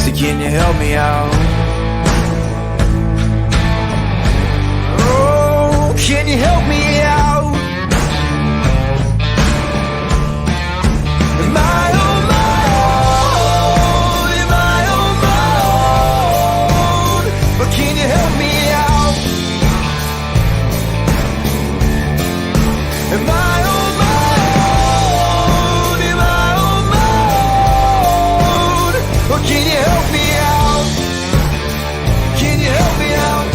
So can you help me out? Oh, can you help me out? Am I on my own? Am I on my own? But can you help me out? Am I on my own? Am I on my own? Or can you help me out? Can you help me out?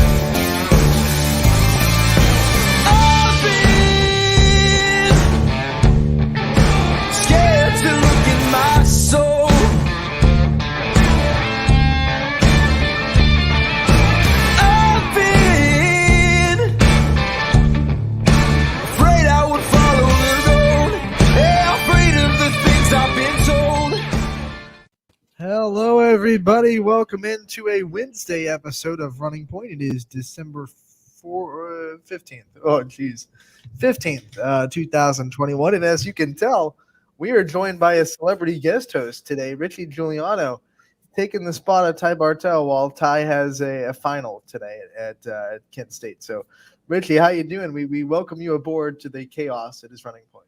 I've been scared to look in my soul. I've been afraid I would follow the road. Yeah, afraid of the things I've been told. Hello, everybody. Welcome into a Wednesday episode of Running Point. It is December 15th. Oh, geez. 15th, 2021. And as you can tell, we are joined by a celebrity guest host today, Richie Giuliano, taking the spot of Ty Bartel while Ty has a final today at Kent State. So, Richie, how you doing? We welcome you aboard to the chaos that is Running Point.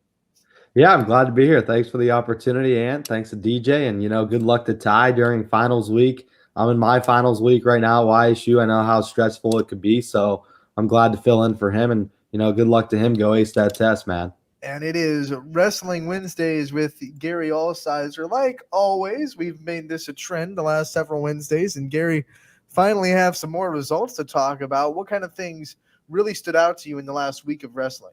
Yeah, I'm glad to be here. Thanks for the opportunity, and thanks to DJ. And, good luck to Ty during finals week. I'm in my finals week right now at YSU. I know how stressful it could be, so I'm glad to fill in for him. And, good luck to him. Go ace that test, man. And it is Wrestling Wednesdays with Gary Allsizer. Like always, we've made this a trend the last several Wednesdays, and Gary finally have some more results to talk about. What kind of things really stood out to you in the last week of wrestling?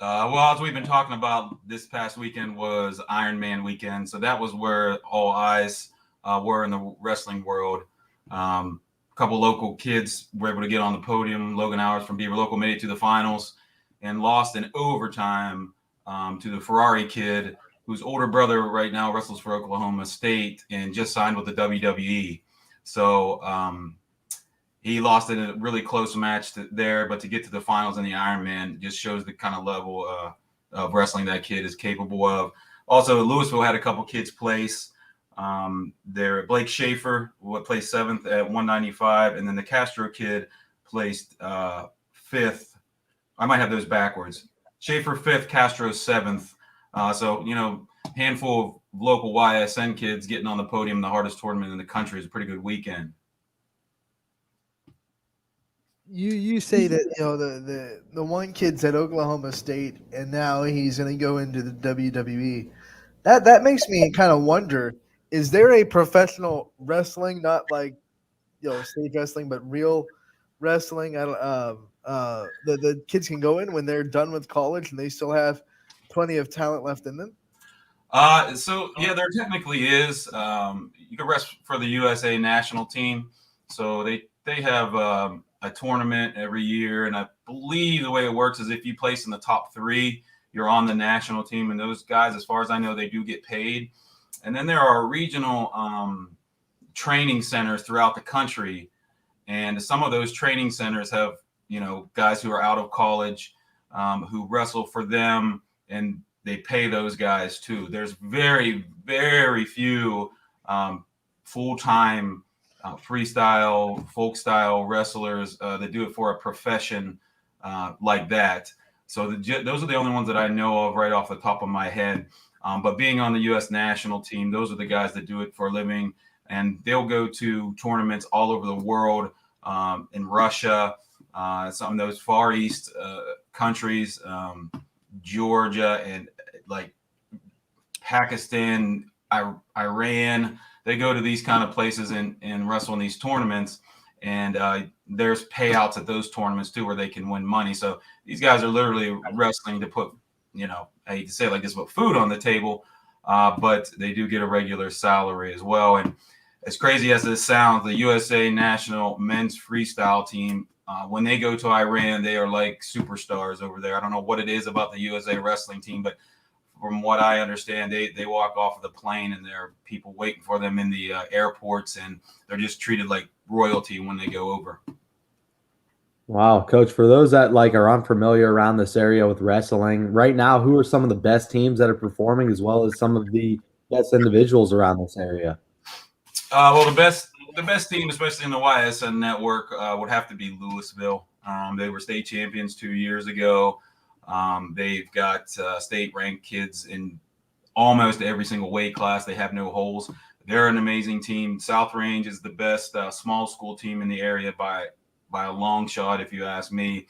Well, as we've been talking about, this past weekend was Iron Man weekend. So that was where all eyes were in the wrestling world. A couple local kids were able to get on the podium. Logan Howard from Beaver Local made it to the finals and lost in overtime to the Ferrari kid, whose older brother right now wrestles for Oklahoma State and just signed with the WWE. So he lost in a really close match there, but to get to the finals in the Ironman just shows the kind of level of wrestling that kid is capable of. Also, Louisville had a couple kids place. There, Blake Schaefer placed 7th at 195, and then the Castro kid placed 5th. I might have those backwards. Schaefer 5th, Castro 7th. So, handful of local YSN kids getting on the podium in the hardest tournament in the country is a pretty good weekend. You say that the one kid's at Oklahoma State and now he's going to go into the WWE. That makes me kind of wonder: is there a professional wrestling, not like stage wrestling, but real wrestling? The kids can go in when they're done with college and they still have plenty of talent left in them. There technically is. You can wrestle for the USA national team, so they have a tournament every year, and I believe the way it works is if you place in the top 3, you're on the national team, and those guys, as far as I know, they do get paid. And then there are regional training centers throughout the country, and some of those training centers have guys who are out of college who wrestle for them, and they pay those guys too. There's very, very few full-time freestyle, folk style wrestlers that do it for a profession like that. So those are the only ones that I know of right off the top of my head. But being on the U.S. national team, those are the guys that do it for a living, and they'll go to tournaments all over the world, in Russia, some of those Far East countries, Georgia, and like Pakistan, Iran. They go to these kind of places and wrestle in these tournaments, and there's payouts at those tournaments too where they can win money. So these guys are literally wrestling to put, I hate to say it like this, but food on the table, but they do get a regular salary as well. And as crazy as this sounds, the USA national men's freestyle team, when they go to Iran, they are like superstars over there. I don't know what it is about the USA wrestling team, but from what I understand, they walk off of the plane and there are people waiting for them in the airports, and they're just treated like royalty when they go over. Wow, Coach, for those that are unfamiliar around this area with wrestling, right now, who are some of the best teams that are performing as well as some of the best individuals around this area? Well, the best team, especially in the YSN network, would have to be Louisville. They were state champions 2 years ago. They've got state ranked kids in almost every single weight class. They have no holes. They're an amazing team. South Range is the best small school team in the area by a long shot, if you ask me.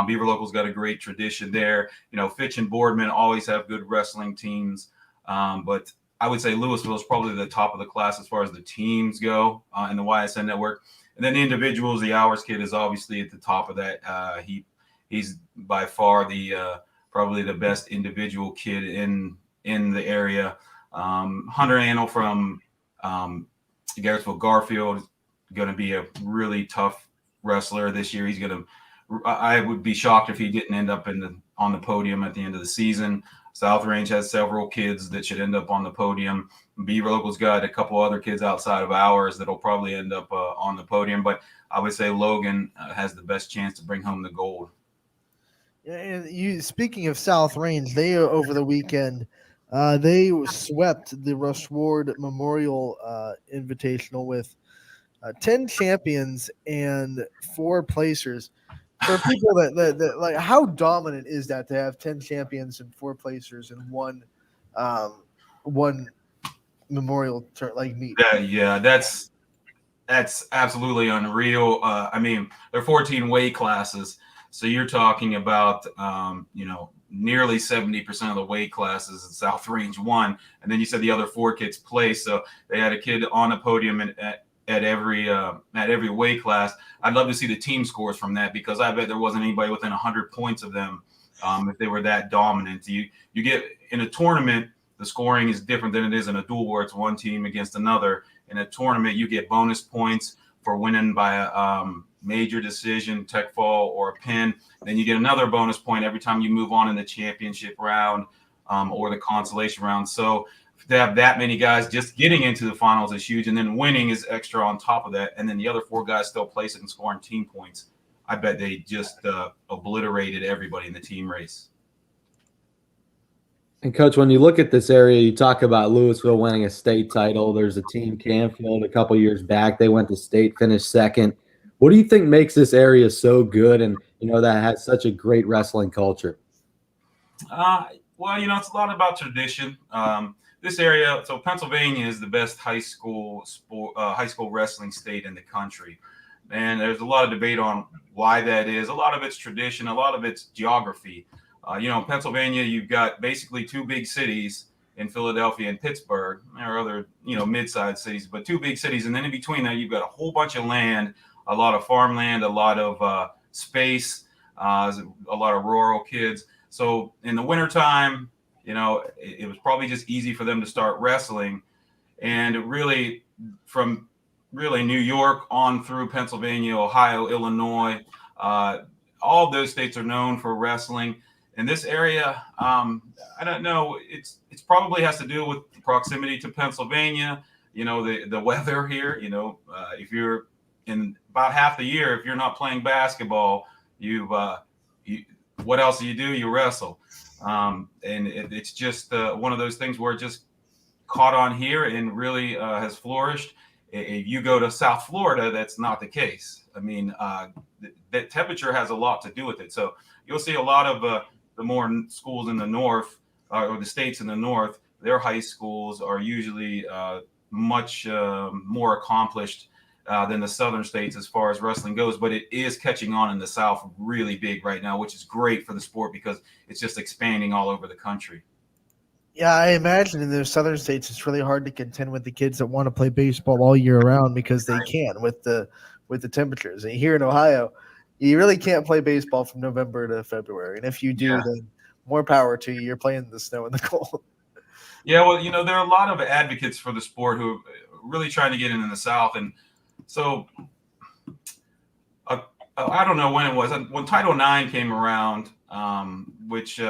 Beaver Local's got a great tradition there. Fitch and Boardman always have good wrestling teams, but I would say Louisville is probably the top of the class as far as the teams go in the YSN network. And then the individuals, the Hours kid is obviously at the top of that. He's by far the probably the best individual kid in the area. Hunter Annell from Garrettsville Garfield is going to be a really tough wrestler this year. I would be shocked if he didn't end up on the podium at the end of the season. South Range has several kids that should end up on the podium. Beaver Local's got a couple other kids outside of ours that'll probably end up on the podium. But I would say Logan has the best chance to bring home the gold. Yeah, and speaking of South Range, they over the weekend they swept the Rush Ward Memorial Invitational with 10 champions and 4 placers. For people that like, how dominant is that to have 10 champions and 4 placers in one memorial meet? Yeah, that's absolutely unreal. I mean, there are 14 weight classes, so you're talking about nearly 70% of the weight classes in South Range won, and then you said the other 4 kids placed. So they had a kid on the podium at every weight class. I'd love to see the team scores from that, because I bet there wasn't anybody within 100 points of them if they were that dominant. You get in a tournament, the scoring is different than it is in a duel where it's one team against another. In a tournament, you get bonus points for winning by a major decision, tech fall, or a pin. Then you get another bonus point every time you move on in the championship round or the consolation round. So to have that many guys just getting into the finals is huge, and then winning is extra on top of that. And then the other 4 guys still placing and scoring team points. I bet they just obliterated everybody in the team race. And Coach, when you look at this area, you talk about Louisville winning a state title. There's a team, Canfield, a couple years back. They went to state, finished second. What do you think makes this area so good and, that has such a great wrestling culture? Well, it's a lot about tradition. This area, so Pennsylvania is the best high school wrestling state in the country. And there's a lot of debate on why that is. A lot of it's tradition, a lot of it's geography. In Pennsylvania, you've got basically 2 big cities in Philadelphia and Pittsburgh. There are other, mid-sized cities, but 2 big cities. And then in between that, you've got a whole bunch of land, a lot of farmland, a lot of space, a lot of rural kids. So in the wintertime, it was probably just easy for them to start wrestling. And really, from really New York on through Pennsylvania, Ohio, Illinois, all of those states are known for wrestling. In this area, I don't know. It's probably has to do with the proximity to Pennsylvania. The weather here. If you're in about half the year, if you're not playing basketball, what else do? You wrestle, and it's just one of those things where it just caught on here and really has flourished. If you go to South Florida, that's not the case. I mean, the temperature has a lot to do with it. So you'll see a lot of the more schools in the north or the states in the north, their high schools are usually much more accomplished than the southern states as far as wrestling goes. But it is catching on in the South really big right now, which is great for the sport because it's just expanding all over the country. Yeah, I imagine in the southern states it's really hard to contend with the kids that want to play baseball all year round because they can with the temperatures. And here in Ohio, you really can't play baseball from November to February. And if you do, then more power to you. You're playing in the snow and the cold. Yeah, well, there are a lot of advocates for the sport who are really trying to get in the South. And so I don't know when it was. When Title IX came around, which,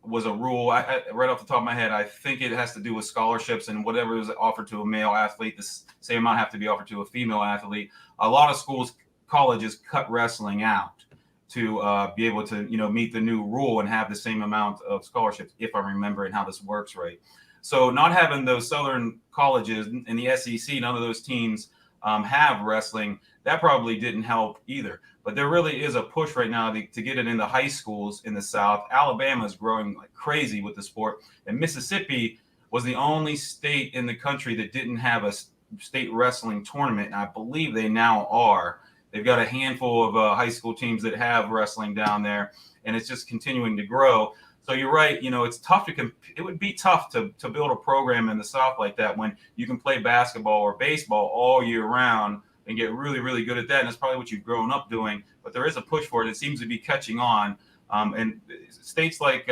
was a rule, I right off the top of my head, I think it has to do with scholarships and whatever is offered to a male athlete, the same amount have to be offered to a female athlete. A lot of schools, colleges cut wrestling out to be able to, meet the new rule and have the same amount of scholarships, if I'm remembering how this works right. So not having those Southern colleges in the SEC, none of those teams have wrestling, that probably didn't help either. But there really is a push right now to get it into high schools in the South. Alabama is growing like crazy with the sport. And Mississippi was the only state in the country that didn't have a state wrestling tournament. And I believe they now are. They've got a handful of high school teams that have wrestling down there, and it's just continuing to grow. So you're right. It's tough it would be tough to build a program in the South like that when you can play basketball or baseball all year round and get really, really good at that. And that's probably what you've grown up doing. But there is a push for it. It seems to be catching on. And states like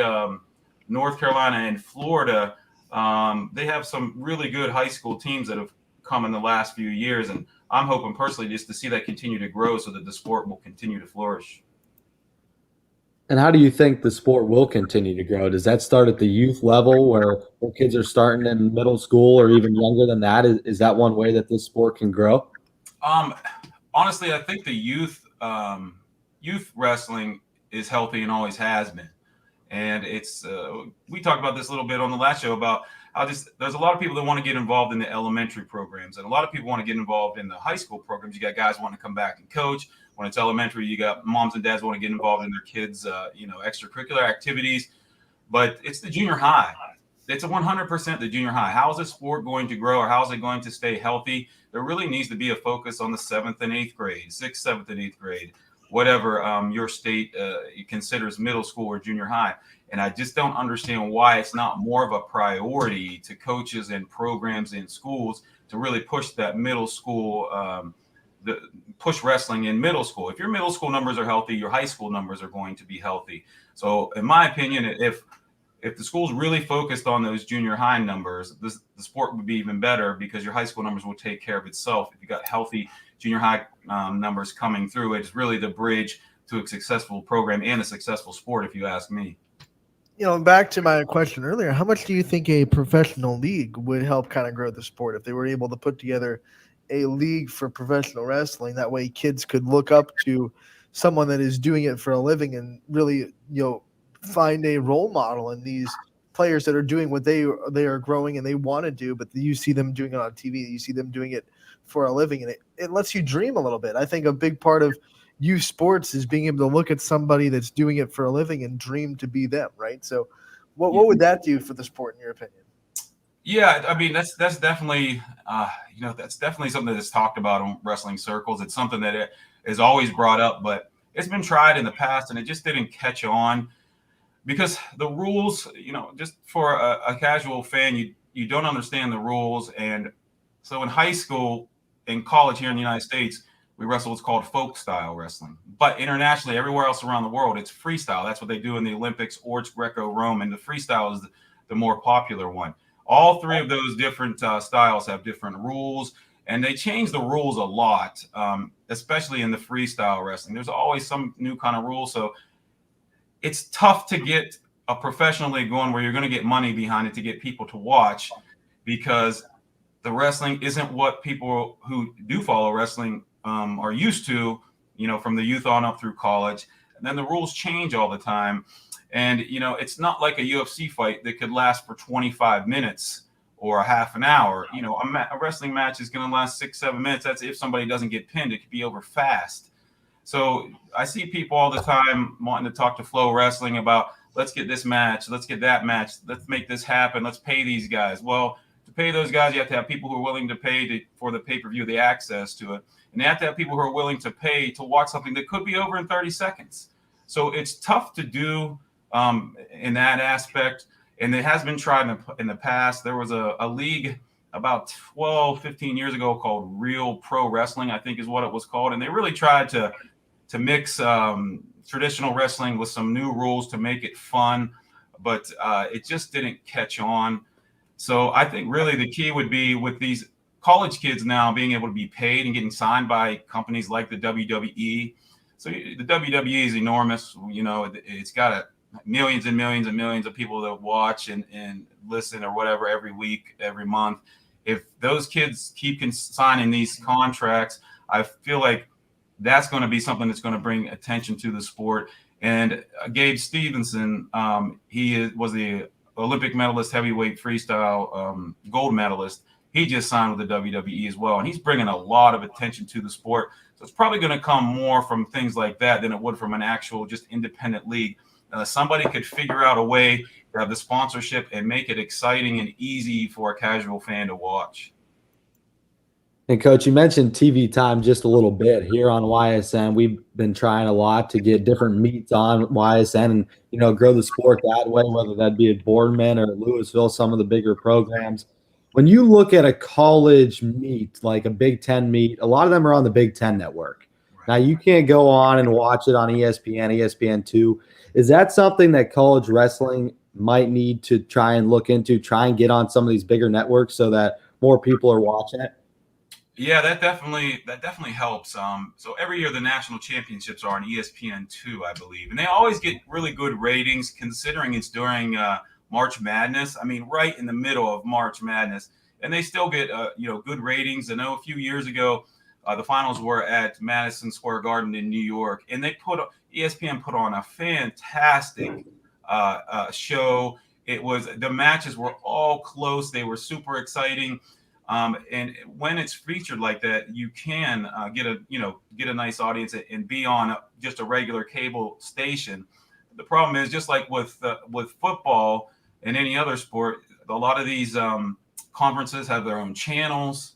North Carolina and Florida, they have some really good high school teams that have come in the last few years. And I'm hoping personally just to see that continue to grow so that the sport will continue to flourish. And how do you think the sport will continue to grow? Does that start at the youth level where kids are starting in middle school or even younger than that? Is that one way that this sport can grow? Honestly, I think the youth wrestling is healthy and always has been. And it's we talked about this a little bit on the last show about how there's a lot of people that want to get involved in the elementary programs, and a lot of people want to get involved in the high school programs. You got guys wanting to come back and coach. When it's elementary, you got moms and dads want to get involved in their kids' extracurricular activities. But it's the junior high. It's 100% the junior high. How is this sport going to grow, or how is it going to stay healthy? There really needs to be a focus on the 7th and 8th grade, 6th, 7th, and 8th grade, whatever your state considers middle school or junior high. And I just don't understand why it's not more of a priority to coaches and programs in schools to really push that middle school, push wrestling in middle school. If your middle school numbers are healthy, your high school numbers are going to be healthy. So in my opinion, if the school's really focused on those junior high numbers, the sport would be even better because your high school numbers will take care of itself. If you got healthy junior high numbers coming through, it's really the bridge to a successful program and a successful sport, if you ask me. Back to my question earlier, how much do you think a professional league would help kind of grow the sport if they were able to put together a league for professional wrestling? That way kids could look up to someone that is doing it for a living and really, find a role model in these players that are doing what they are growing and they want to do, but you see them doing it on TV, you see them doing it for a living, and it lets you dream a little bit. I think a big part of youth sports is being able to look at somebody that's doing it for a living and dream to be them, right? So what would that do for the sport in your opinion? Yeah, I mean, that's definitely, that's definitely something that's talked about in wrestling circles. It's something that is always brought up, but it's been tried in the past and it just didn't catch on because the rules, just for a casual fan, you don't understand the rules. And so in high school, in college here in the United States, we wrestle what's called folk style wrestling. But internationally, everywhere else around the world, it's freestyle. That's what they do in the Olympics or it's Greco-Roman. The freestyle is the more popular one. All three of those different styles have different rules, and they change the rules a lot, especially in the freestyle wrestling. There's always some new kind of rule. So it's tough to get a professional league going where you're going to get money behind it to get people to watch because the wrestling isn't what people who do follow wrestling are used to, from the youth on up through college. And then the rules change all the time. And, it's not like a UFC fight that could last for 25 minutes or a half an hour. A wrestling match is going to last 6-7 minutes. That's if somebody doesn't get pinned. It could be over fast. So I see people all the time wanting to talk to Flow Wrestling about, let's get this match, let's get that match, let's make this happen, let's pay these guys. Well, to pay those guys, you have to have people who are willing to pay for the pay-per-view, the access to it. And they have to have people who are willing to pay to watch something that could be over in 30 seconds. So it's tough to do in that aspect. And it has been tried in the past. There was a league about 12, 15 years ago called Real Pro Wrestling, I think is what it was called. And they really tried to mix traditional wrestling with some new rules to make it fun. But it just didn't catch on. So I think really the key would be with these college kids now being able to be paid and getting signed by companies like the WWE. So the WWE is enormous. It's got millions and millions and millions of people that watch and listen or whatever every week, every month. If those kids keep signing these contracts, I feel like that's going to be something that's going to bring attention to the sport. And Gabe Stevenson, he was the Olympic medalist, heavyweight freestyle gold medalist. He just signed with the WWE as well, and he's bringing a lot of attention to the sport. So it's probably going to come more from things like that than it would from an actual just independent league. Somebody could figure out a way to have the sponsorship and make it exciting and easy for a casual fan to watch. And Coach, you mentioned TV time just a little bit here on YSN. We've been trying a lot to get different meets on YSN and, grow the sport that way, whether that be at Boardman or Louisville, some of the bigger programs. When you look at a college meet, like a Big Ten meet, a lot of them are on the Big Ten network. Now, you can't go on and watch it on ESPN, ESPN2. Is that something that college wrestling might need to try and look into, try and get on some of these bigger networks so that more people are watching it? Yeah, that definitely helps. So every year the national championships are on ESPN2, I believe, and they always get really good ratings considering it's during March Madness. I mean, right in the middle of March Madness, and they still get good ratings. I know a few years ago the finals were at Madison Square Garden in New York, and ESPN put on a fantastic show. The matches were all close. They were super exciting. And when it's featured like that, you can get a nice audience and be on just a regular cable station. The problem is, just like with football and any other sport, a lot of these conferences have their own channels,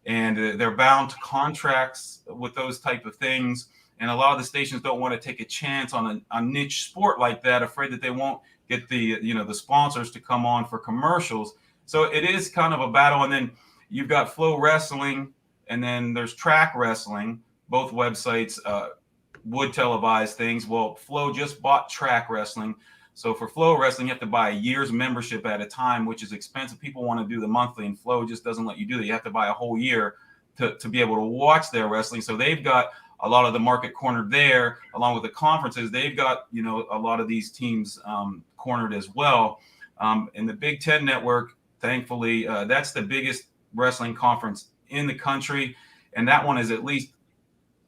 and they're bound to contracts with those type of things. And a lot of the stations don't want to take a chance on a niche sport like that, afraid that they won't get the sponsors to come on for commercials. So it is kind of a battle. And then you've got Flow Wrestling, and then there's Track Wrestling. Both websites would televise things. Well, Flow just bought Track Wrestling. So for Flow Wrestling, you have to buy a year's membership at a time, which is expensive. People want to do the monthly, and Flow just doesn't let you do that. You have to buy a whole year to be able to watch their wrestling. So they've got a lot of the market cornered there, along with the conferences. They've got, a lot of these teams cornered as well. And the Big Ten Network, thankfully, that's the biggest wrestling conference in the country, and that one is at least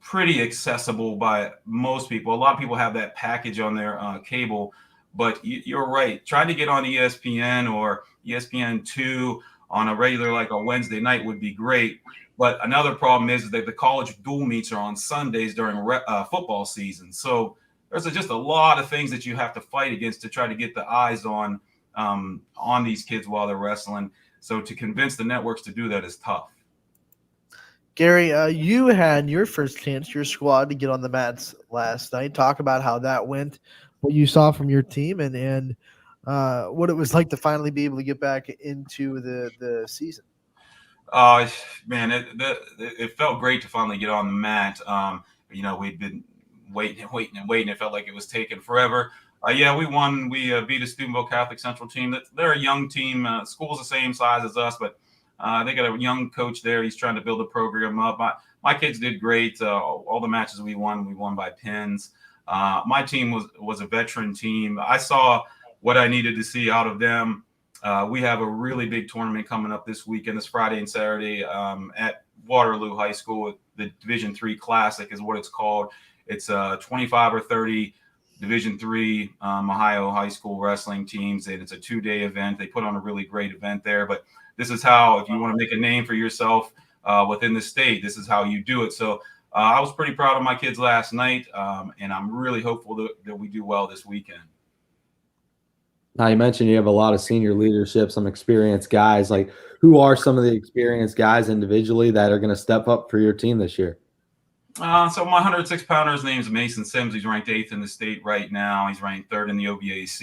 pretty accessible by most people. A lot of people have that package on their cable, but you're right. Trying to get on ESPN or ESPN2 on a regular, like a Wednesday night, would be great. But another problem is that the college dual meets are on Sundays during football season. So there's just a lot of things that you have to fight against to try to get the eyes on these kids while they're wrestling. So to convince the networks to do that is tough. Gary, you had your first chance, your squad, to get on the mats last night. Talk about how that went, what you saw from your team, and what it was like to finally be able to get back into the season. Man, it felt great to finally get on the mat. We'd been waiting. It felt like it was taking forever. We won. We beat a Steubenville Catholic Central team. They're a young team. School's the same size as us, but they got a young coach there. He's trying to build the program up. My kids did great. All the matches we won by pins. My team was a veteran team. I saw what I needed to see out of them. We have a really big tournament coming up this weekend, this Friday and Saturday, at Waterloo High School. The Division III Classic is what it's called. It's 25 or 30 Division III Ohio high school wrestling teams, and it's a 2-day event. They put on a really great event there. But this is how, if you want to make a name for yourself within the state, this is how you do it. So I was pretty proud of my kids last night, and I'm really hopeful that we do well this weekend. Now, you mentioned you have a lot of senior leadership, some experienced guys. Like, who are some of the experienced guys individually that are going to step up for your team this year? So my 106-pounder's name is Mason Sims. He's ranked 8th in the state right now. He's ranked 3rd in the OBAC.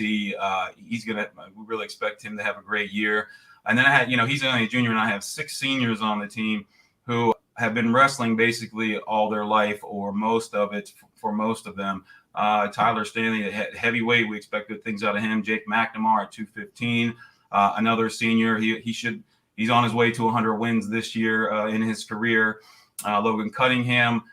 We really expect him to have a great year. And then I had, he's only a junior, and I have 6 seniors on the team who have been wrestling basically all their life, or most of it for most of them. Tyler Stanley at heavyweight, we expect good things out of him. Jake McNamara at 215, another senior. He's on his way to 100 wins this year in his career. Logan Cunningham,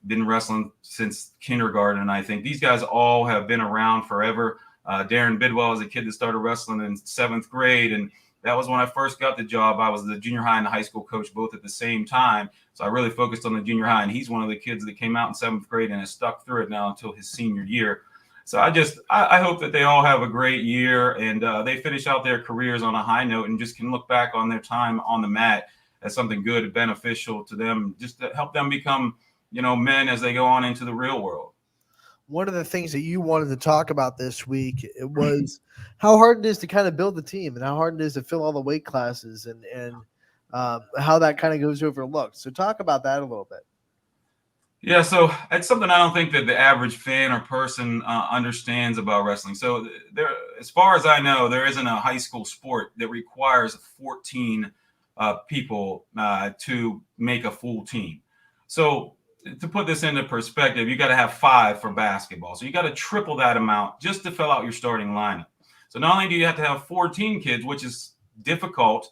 been wrestling since kindergarten. I think these guys all have been around forever. Darren Bidwell is a kid that started wrestling in 7th grade, and that was when I first got the job. I was the junior high and the high school coach both at the same time. So I really focused on the junior high, and he's one of the kids that came out in 7th grade and has stuck through it now until his senior year. So I hope that they all have a great year and they finish out their careers on a high note and just can look back on their time on the mat as something good and beneficial to them, just to help them become, men as they go on into the real world. One of the things that you wanted to talk about this week was how hard it is to kind of build the team and how hard it is to fill all the weight classes and how that kind of goes overlooked. So talk about that a little bit. Yeah, so it's something I don't think that the average fan or person understands about wrestling. So there, as far as I know, there isn't a high school sport that requires 14 people to make a full team. So to put this into perspective, you got to have 5 for basketball. So you got to triple that amount just to fill out your starting lineup. So not only do you have to have 14 kids, which is difficult,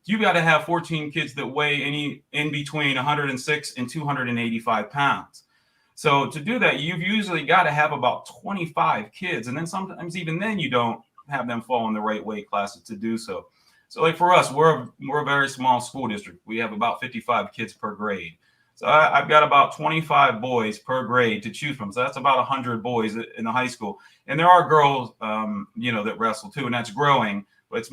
you got to have 14 kids that weigh in between 106 and 285 pounds. So to do that, you've usually got to have about 25 kids. And then sometimes even then you don't have them fall in the right weight classes to do so. So like for us, we're a very small school district. We have about 55 kids per grade. So I've got about 25 boys per grade to choose from. So that's about 100 boys in the high school. And there are girls, that wrestle too, and that's growing. But it's,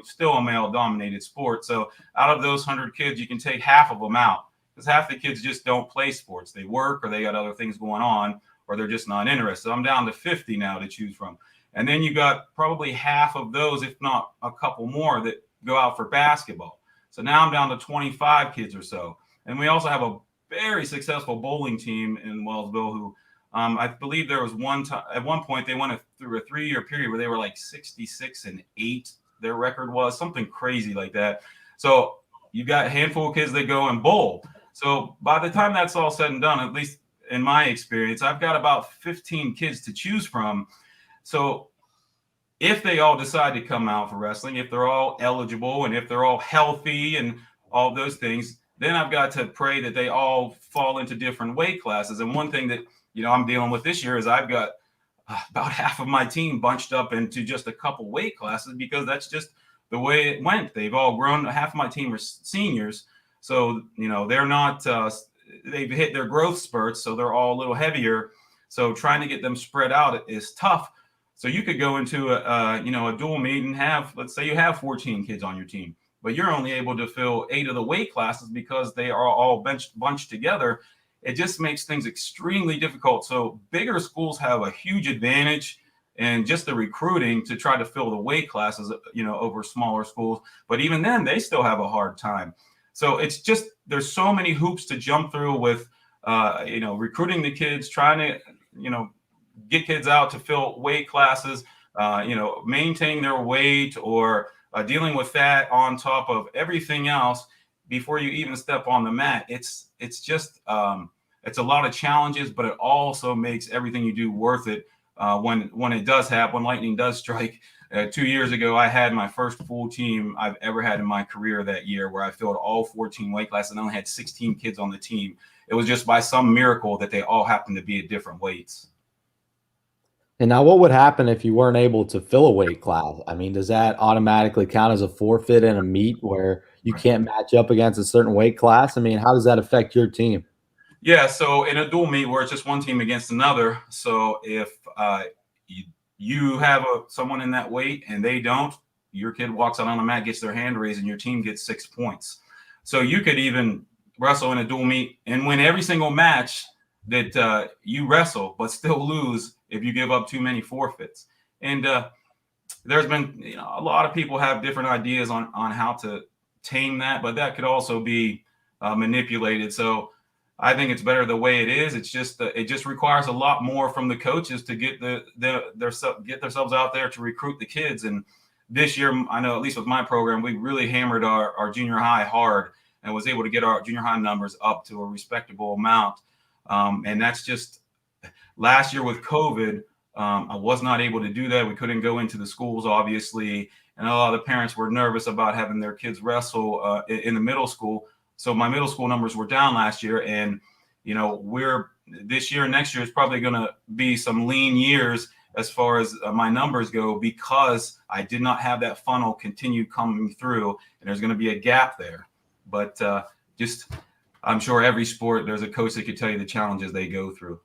still a male-dominated sport. So out of those 100 kids, you can take half of them out because half the kids just don't play sports. They work or they got other things going on or they're just not interested. I'm down to 50 now to choose from. And then you got probably half of those, if not a couple more, that go out for basketball. So now I'm down to 25 kids or so. And we also have a very successful bowling team in Wellsville who I believe there was at one point they went through a 3-year period where they were like 66-8. Their record was something crazy like that. So you got a handful of kids that go and bowl. So by the time that's all said and done, at least in my experience, I've got about 15 kids to choose from. So if they all decide to come out for wrestling, if they're all eligible and if they're all healthy and all those things, then I've got to pray that they all fall into different weight classes. And one thing that I'm dealing with this year is I've got about half of my team bunched up into just a couple weight classes because that's just the way it went. They've all grown. Half of my team are seniors. So, they're not, they've hit their growth spurts. So they're all a little heavier. So trying to get them spread out is tough. So you could go into a dual meet and let's say you have 14 kids on your team, but you're only able to fill 8 of the weight classes because they are all bunched together. It just makes things extremely difficult. So bigger schools have a huge advantage in just the recruiting to try to fill the weight classes, over smaller schools. But even then, they still have a hard time. So it's just there's so many hoops to jump through with, recruiting the kids, trying to, get kids out to fill weight classes, maintain their weight or dealing with that on top of everything else before you even step on the mat. It's just it's a lot of challenges, but it also makes everything you do worth it when it does happen, when lightning does strike. 2 years ago, I had my first full team I've ever had in my career that year where I filled all 14 weight classes and only had 16 kids on the team. It was just by some miracle that they all happened to be at different weights. And now what would happen if you weren't able to fill a weight class? I mean, does that automatically count as a forfeit in a meet where you can't match up against a certain weight class? I mean, how does that affect your team? Yeah, so in a dual meet where it's just one team against another, so if you have someone in that weight and they don't, your kid walks out on the mat, gets their hand raised, and your team gets 6 points. So you could even wrestle in a dual meet and win every single match that you wrestle, but still lose if you give up too many forfeits. And there's been, a lot of people have different ideas on how to tame that, but that could also be manipulated. So I think it's better the way it is. It's just it just requires a lot more from the coaches to get themselves out there to recruit the kids. And this year, I know at least with my program, we really hammered our junior high hard and was able to get our junior high numbers up to a respectable amount. And that's just last year with COVID, I was not able to do that. We couldn't go into the schools, obviously. And a lot of the parents were nervous about having their kids wrestle in the middle school. So my middle school numbers were down last year. And, this year and next year is probably going to be some lean years as far as my numbers go because I did not have that funnel continue coming through. And there's going to be a gap there. But I'm sure every sport, there's a coach that could tell you the challenges they go through.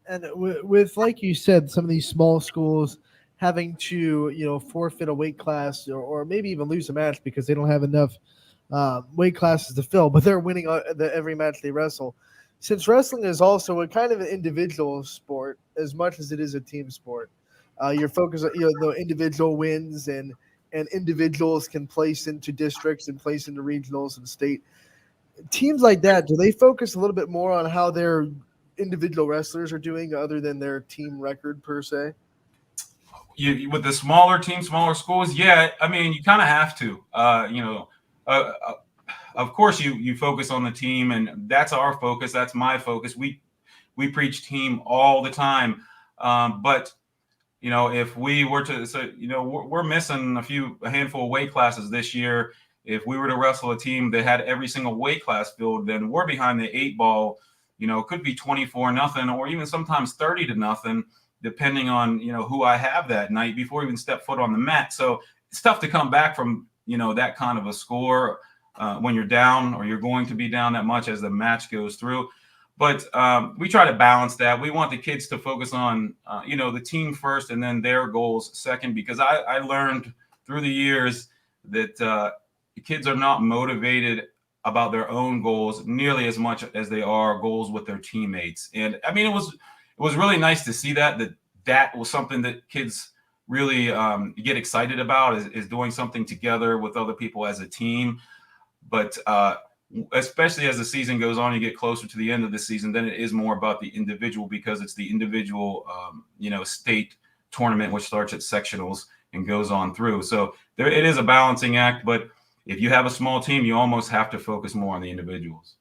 And with like you said, some of these small schools having to forfeit a weight class or maybe even lose a match because they don't have enough weight classes to fill, but they're winning every match they wrestle. Since wrestling is also a kind of an individual sport as much as it is a team sport, your focus, the individual wins and individuals can place into districts and place into regionals and state teams like that. Do they focus a little bit more on how their individual wrestlers are doing other than their team record per se? With the smaller teams, smaller schools, yeah. I mean, you kind of have to. Of course, you focus on the team, and that's our focus. That's my focus. We preach team all the time, but if we were to, so we're missing a handful of weight classes this year. If we were to wrestle a team that had every single weight class filled, then we're behind the 8 ball. It could be 24-0, or even sometimes 30-0, depending on who I have that night before I even step foot on the mat. So it's tough to come back from that kind of a score when you're down, or you're going to be down that much as the match goes through. But we try to balance that. We want the kids to focus on the team first and then their goals second, because I learned through the years that the kids are not motivated about their own goals nearly as much as they are goals with their teammates. And I mean, it was really nice to see that was something that kids really get excited about, is doing something together with other people as a team. But especially as the season goes on, you get closer to the end of the season, then it is more about the individual, because it's the individual, state tournament, which starts at sectionals and goes on through. So it is a balancing act, but if you have a small team, you almost have to focus more on the individuals.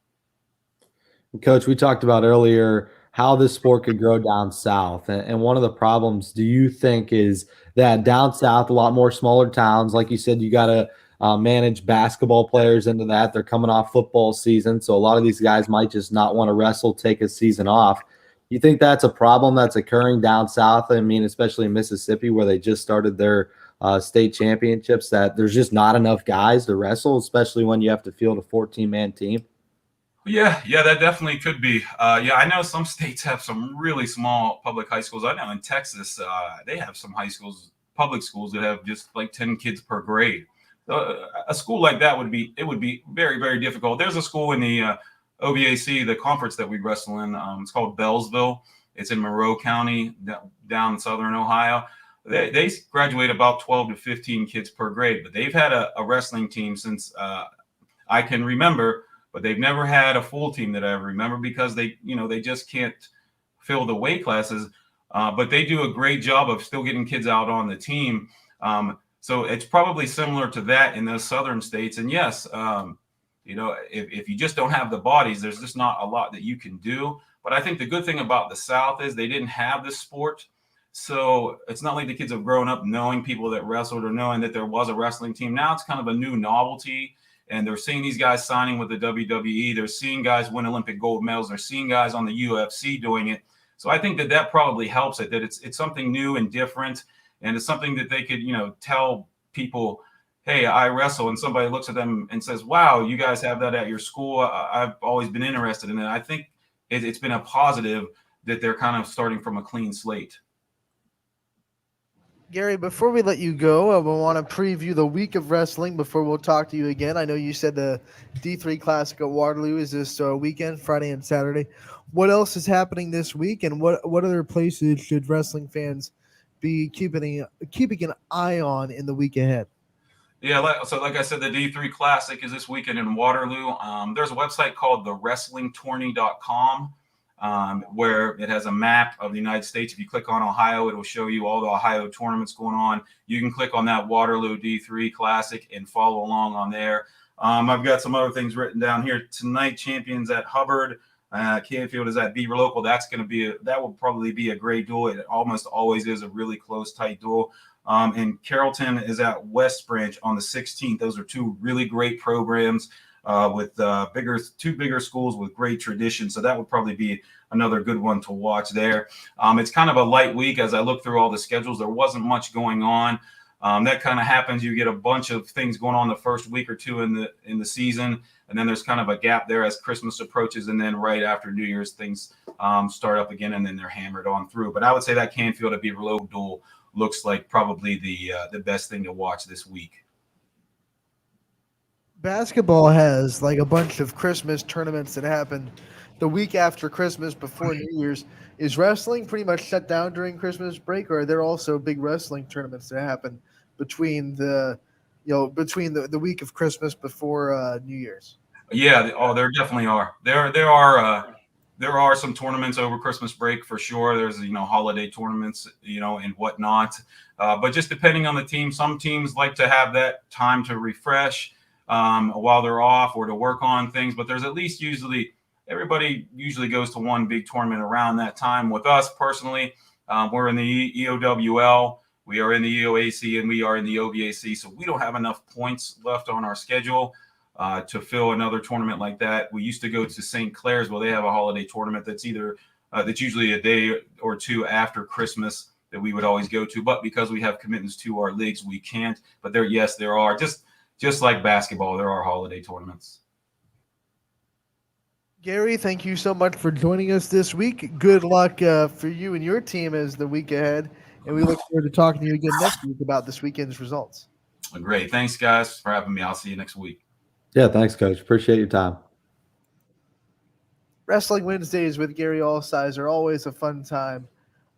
Coach, we talked about earlier how this sport could grow down south. And one of the problems, do you think, is that down south, a lot more smaller towns, like you said, you got to manage basketball players into that. They're coming off football season. So a lot of these guys might just not want to wrestle, take a season off. You think that's a problem that's occurring down south? I mean, especially in Mississippi, where they just started their state championships, that there's just not enough guys to wrestle, especially when you have to field a 14-man team? Yeah, that definitely could be. I know some states have some really small public high schools. I know in Texas, they have some public schools that have just like 10 kids per grade. A school like that would be very, very difficult. There's a school in the OVAC, the conference that we wrestle in. It's called Bellsville. It's in Monroe County, down in southern Ohio. They graduate about 12 to 15 kids per grade, but they've had a wrestling team since I can remember, but they've never had a full team that I ever remember, because they just can't fill the weight classes. But they do a great job of still getting kids out on the team. So it's probably similar to that in those southern states. And yes, if you just don't have the bodies, there's just not a lot that you can do. But I think the good thing about the South is they didn't have this sport. So it's not like the kids have grown up knowing people that wrestled or knowing that there was a wrestling team. Now it's kind of a new novelty. And they're seeing these guys signing with the WWE. They're seeing guys win Olympic gold medals. They're seeing guys on the UFC doing it. So I think that probably helps it, that it's something new and different. And it's something that they could, tell people, hey, I wrestle. And somebody looks at them and says, wow, you guys have that at your school. I've always been interested in it. I think it's been a positive that they're kind of starting from a clean slate. Gary, before we let you go, I want to preview the week of wrestling before we'll talk to you again. I know you said the D3 Classic at Waterloo is this weekend, Friday and Saturday. What else is happening this week, and what other places should wrestling fans be keeping an eye on in the week ahead? Yeah, like I said, the D3 Classic is this weekend in Waterloo. There's a website called thewrestlingtourney.com. Where it has a map of the United States. If you click on Ohio, it will show you all the Ohio tournaments going on. You can click on that Waterloo D3 Classic and follow along on there. I've got some other things written down here. Tonight, champions at Hubbard. Canfield is at Beaver Local. That will probably be a great duel. It almost always is a really close, tight duel. And Carrollton is at West Branch on the 16th. Those are two really great programs. With two bigger schools with great tradition. So that would probably be another good one to watch there. It's kind of a light week. As I look through all the schedules, there wasn't much going on. That kind of happens. You get a bunch of things going on the first week or two in the season, and then there's kind of a gap there as Christmas approaches, and then right after New Year's things start up again, and then they're hammered on through. But I would say that Canfield at Beaver Low Duel looks like probably the best thing to watch this week. Basketball has like a bunch of Christmas tournaments that happen the week after Christmas before New Year's. Is wrestling pretty much shut down during Christmas break, or are there also big wrestling tournaments that happen between the week of Christmas before New Year's? Yeah, there definitely are. There are some tournaments over Christmas break for sure. There's holiday tournaments, and whatnot. But just depending on the team, some teams like to have that time to refresh while they're off or to work on things. But there's at least everybody usually goes to one big tournament around that time. With us personally, we're in the EOWL, we are in the EOAC, and we are in the OVAC. So we don't have enough points left on our schedule to fill another tournament like that. We used to go to St. Clair's. Well, they have a holiday tournament that's usually a day or two after Christmas that we would always go to. But because we have commitments to our leagues, we can't. But there are just like basketball, there are holiday tournaments. Gary, thank you so much for joining us this week. Good luck for you and your team as the week ahead, and we look forward to talking to you again next week about this weekend's results. Great. Thanks, guys, for having me. I'll see you next week. Yeah, thanks, Coach. Appreciate your time. Wrestling Wednesdays with Gary Allsize are always a fun time.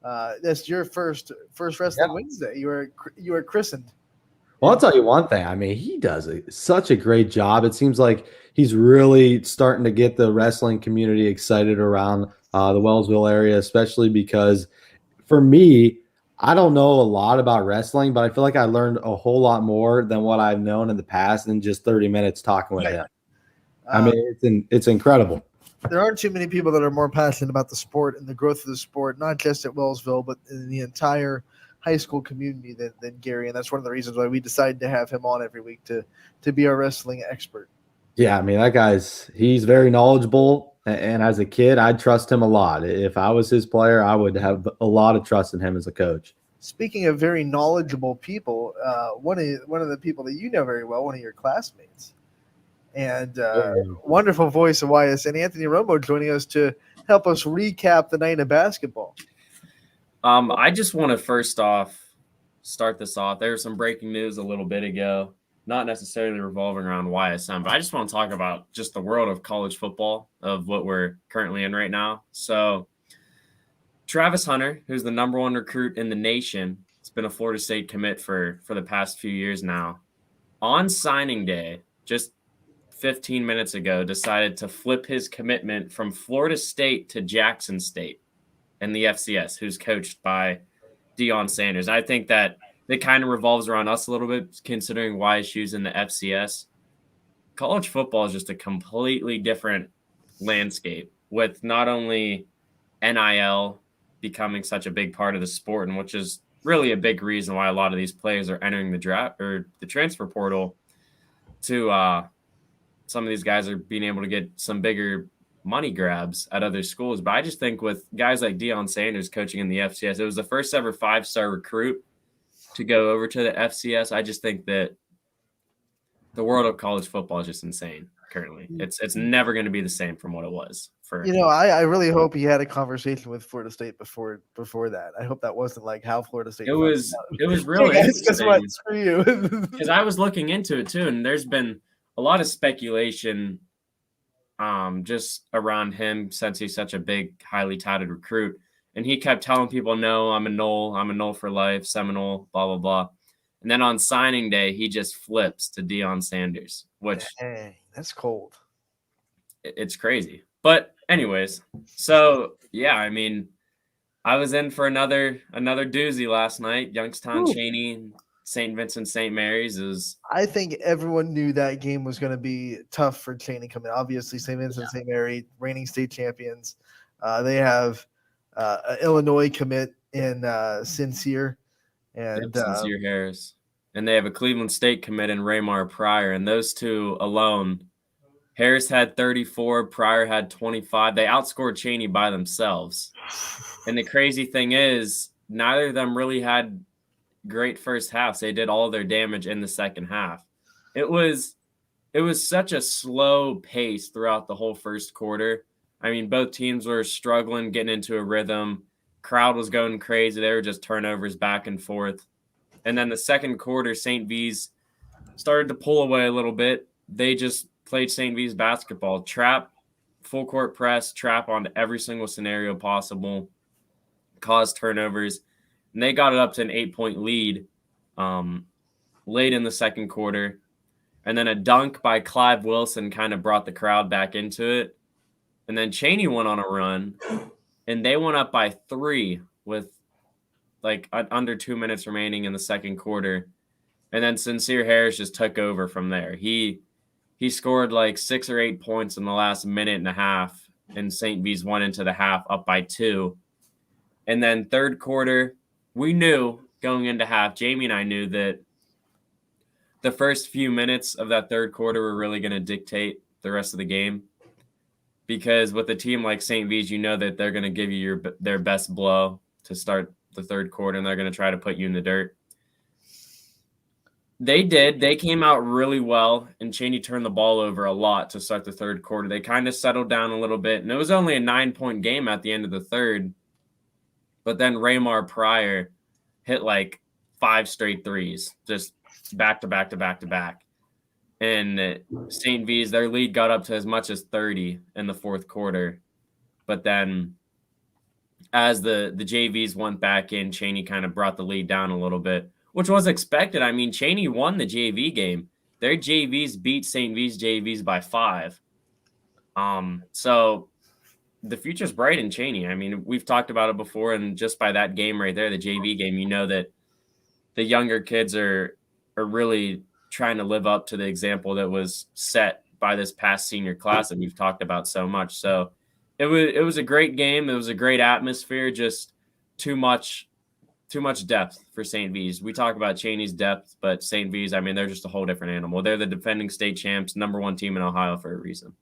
That's your first Wrestling Wednesday. You were christened. Well, I'll tell you one thing. I mean, he does such a great job. It seems like he's really starting to get the wrestling community excited around the Wellsville area, especially because for me, I don't know a lot about wrestling, but I feel like I learned a whole lot more than what I've known in the past in just 30 minutes talking with him. I mean, it's incredible. There aren't too many people that are more passionate about the sport and the growth of the sport, not just at Wellsville, but in the entire high school community than Gary. And that's one of the reasons why we decided to have him on every week to be our wrestling expert. Yeah, I mean, he's very knowledgeable. And as a kid, I'd trust him a lot. If I was his player, I would have a lot of trust in him as a coach. Speaking of very knowledgeable people, one of the people that you know very well, one of your classmates, and wonderful voice of YSN, Anthony Romo, joining us to help us recap the night of basketball. I just want to first off start this off. There was some breaking news a little bit ago, not necessarily revolving around YSM, but I just want to talk about just the world of college football, of what we're currently in right now. So Travis Hunter, who's the number one recruit in the nation, has been a Florida State commit for the past few years now. On signing day, just 15 minutes ago, decided to flip his commitment from Florida State to Jackson State in the FCS, who's coached by Deion Sanders. I think that it kind of revolves around us a little bit, considering YSU's in the FCS. College football is just a completely different landscape, with not only NIL becoming such a big part of the sport, and which is really a big reason why a lot of these players are entering the draft or the transfer portal, to some of these guys are being able to get some bigger money grabs at other schools. But I just think with guys like Deion Sanders coaching in the FCS, it was the first ever 5-star recruit to go over to the FCS. I just think that the world of college football is just insane currently. It's never going to be the same from what it was. I really hope he had a conversation with Florida State before that. I hope that wasn't like how Florida State. It was really guess what? Screw you. Because I was looking into it too, and there's been a lot of speculation just around him since he's such a big, highly touted recruit. And he kept telling people, no, I'm a Knoll for life, Seminole, blah, blah, blah. And then on signing day, he just flips to Deion Sanders, which dang, that's cold. It's crazy. But anyways, so yeah, I mean, I was in for another doozy last night. Youngstown, Cheney, St. Vincent, St. Mary's is. I think everyone knew that game was going to be tough for Cheney coming. Obviously, St. Vincent, St. Mary, reigning state champions. They have Illinois commit in Sincere and Sincere Harris, and they have a Cleveland State commit in Raymar Pryor, and those two alone. Harris had 34, Pryor had 25. They outscored Cheney by themselves. And the crazy thing is, neither of them really had, great first halves. They did all their damage in the second half. It was such a slow pace throughout the whole first quarter. I mean, both teams were struggling, getting into a rhythm. Crowd was going crazy. They were just turnovers back and forth. And then the second quarter, St. V's started to pull away a little bit. They just played St. V's basketball. Trap, full court press, trap on every single scenario possible, caused turnovers. And they got it up to an 8-point lead late in the second quarter. And then a dunk by Clive Wilson kind of brought the crowd back into it. And then Cheney went on a run, and they went up by 3 with like under 2 minutes remaining in the second quarter. And then Sincere Harris just took over from there. He scored like 6 or 8 points in the last minute and a half, and St. V's went into the half up by 2. And then third quarter, we knew going into half, Jamie and I knew that the first few minutes of that third quarter were really going to dictate the rest of the game. Because with a team like St. V's, you know that they're going to give you their best blow to start the third quarter, and they're going to try to put you in the dirt. They did. They came out really well, and Cheney turned the ball over a lot to start the third quarter. They kind of settled down a little bit, and it was only a 9-point game at the end of the third. But then Raymar Pryor hit like 5 straight threes, just back to back to back to back. And St. V's, their lead got up to as much as 30 in the fourth quarter. But then as the JVs went back in, Cheney kind of brought the lead down a little bit, which was expected. I mean, Cheney won the JV game. Their JVs beat St. V's JVs by 5. So the future's bright in Cheney. I mean, we've talked about it before, and just by that game right there, the JV game, you know that the younger kids are really trying to live up to the example that was set by this past senior class that we've talked about so much. So it was a great game. It was a great atmosphere, just too much depth for St. V's. We talk about Cheney's depth, but St. V's, I mean, they're just a whole different animal. They're the defending state champs, number 1 team in Ohio for a reason.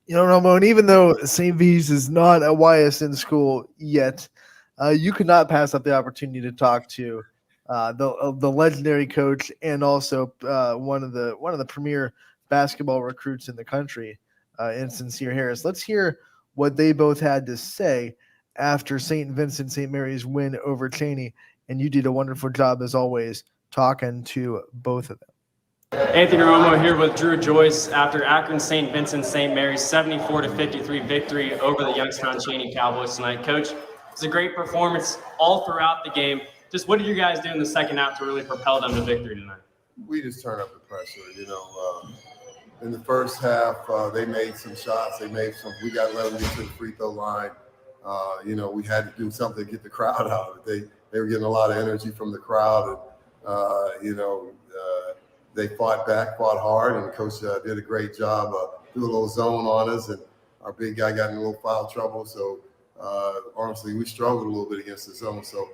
You know, Ramon, even though St. V's is not a YSN school yet, you could not pass up the opportunity to talk to the legendary coach and also one of the premier basketball recruits in the country, in Sincere Harris. Let's hear what they both had to say after St. Vincent St. Mary's win over Cheney, and you did a wonderful job as always talking to both of them. Anthony Romo here with Drew Joyce after Akron St. Vincent St. Mary's 74-53 victory over the Youngstown Cheney Cowboys tonight. Coach, it's a great performance all throughout the game. Just what did you guys do in the second half to really propel them to victory tonight? We just turned up the pressure. In the first half, they made some shots. We got to let them get to the free throw line. We had to do something to get the crowd out of it. They were getting a lot of energy from the crowd, and they fought hard, and the coach did a great job. Threw a little zone on us, and our big guy got in a little foul trouble. So honestly, we struggled a little bit against the zone. So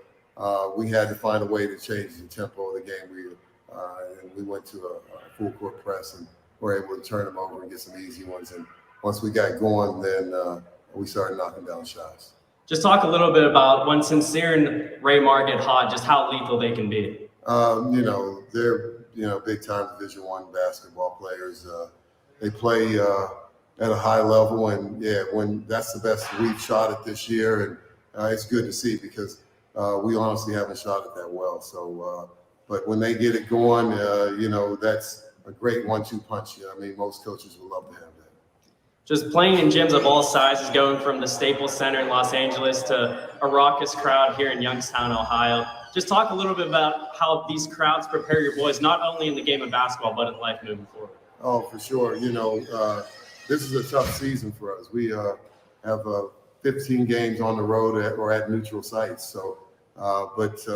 we had to find a way to change the tempo of the game. And we went to a full court press and were able to turn them over and get some easy ones. And once we got going, then we started knocking down shots. Just talk a little bit about when Sincere and Raymar get hot, just how lethal they can be. They're big time Division I basketball players. They play at a high level, and when that's the best we've shot it this year, and it's good to see because we honestly haven't shot it that well. So, but when they get it going, that's a great 1-2 punch. I mean, most coaches would love to have that. Just playing in gyms of all sizes, going from the Staples Center in Los Angeles to a raucous crowd here in Youngstown, Ohio. Just talk a little bit about how these crowds prepare your boys, not only in the game of basketball, but in life moving forward. Oh, for sure. This is a tough season for us. We have 15 games on the road or at neutral sites. So, but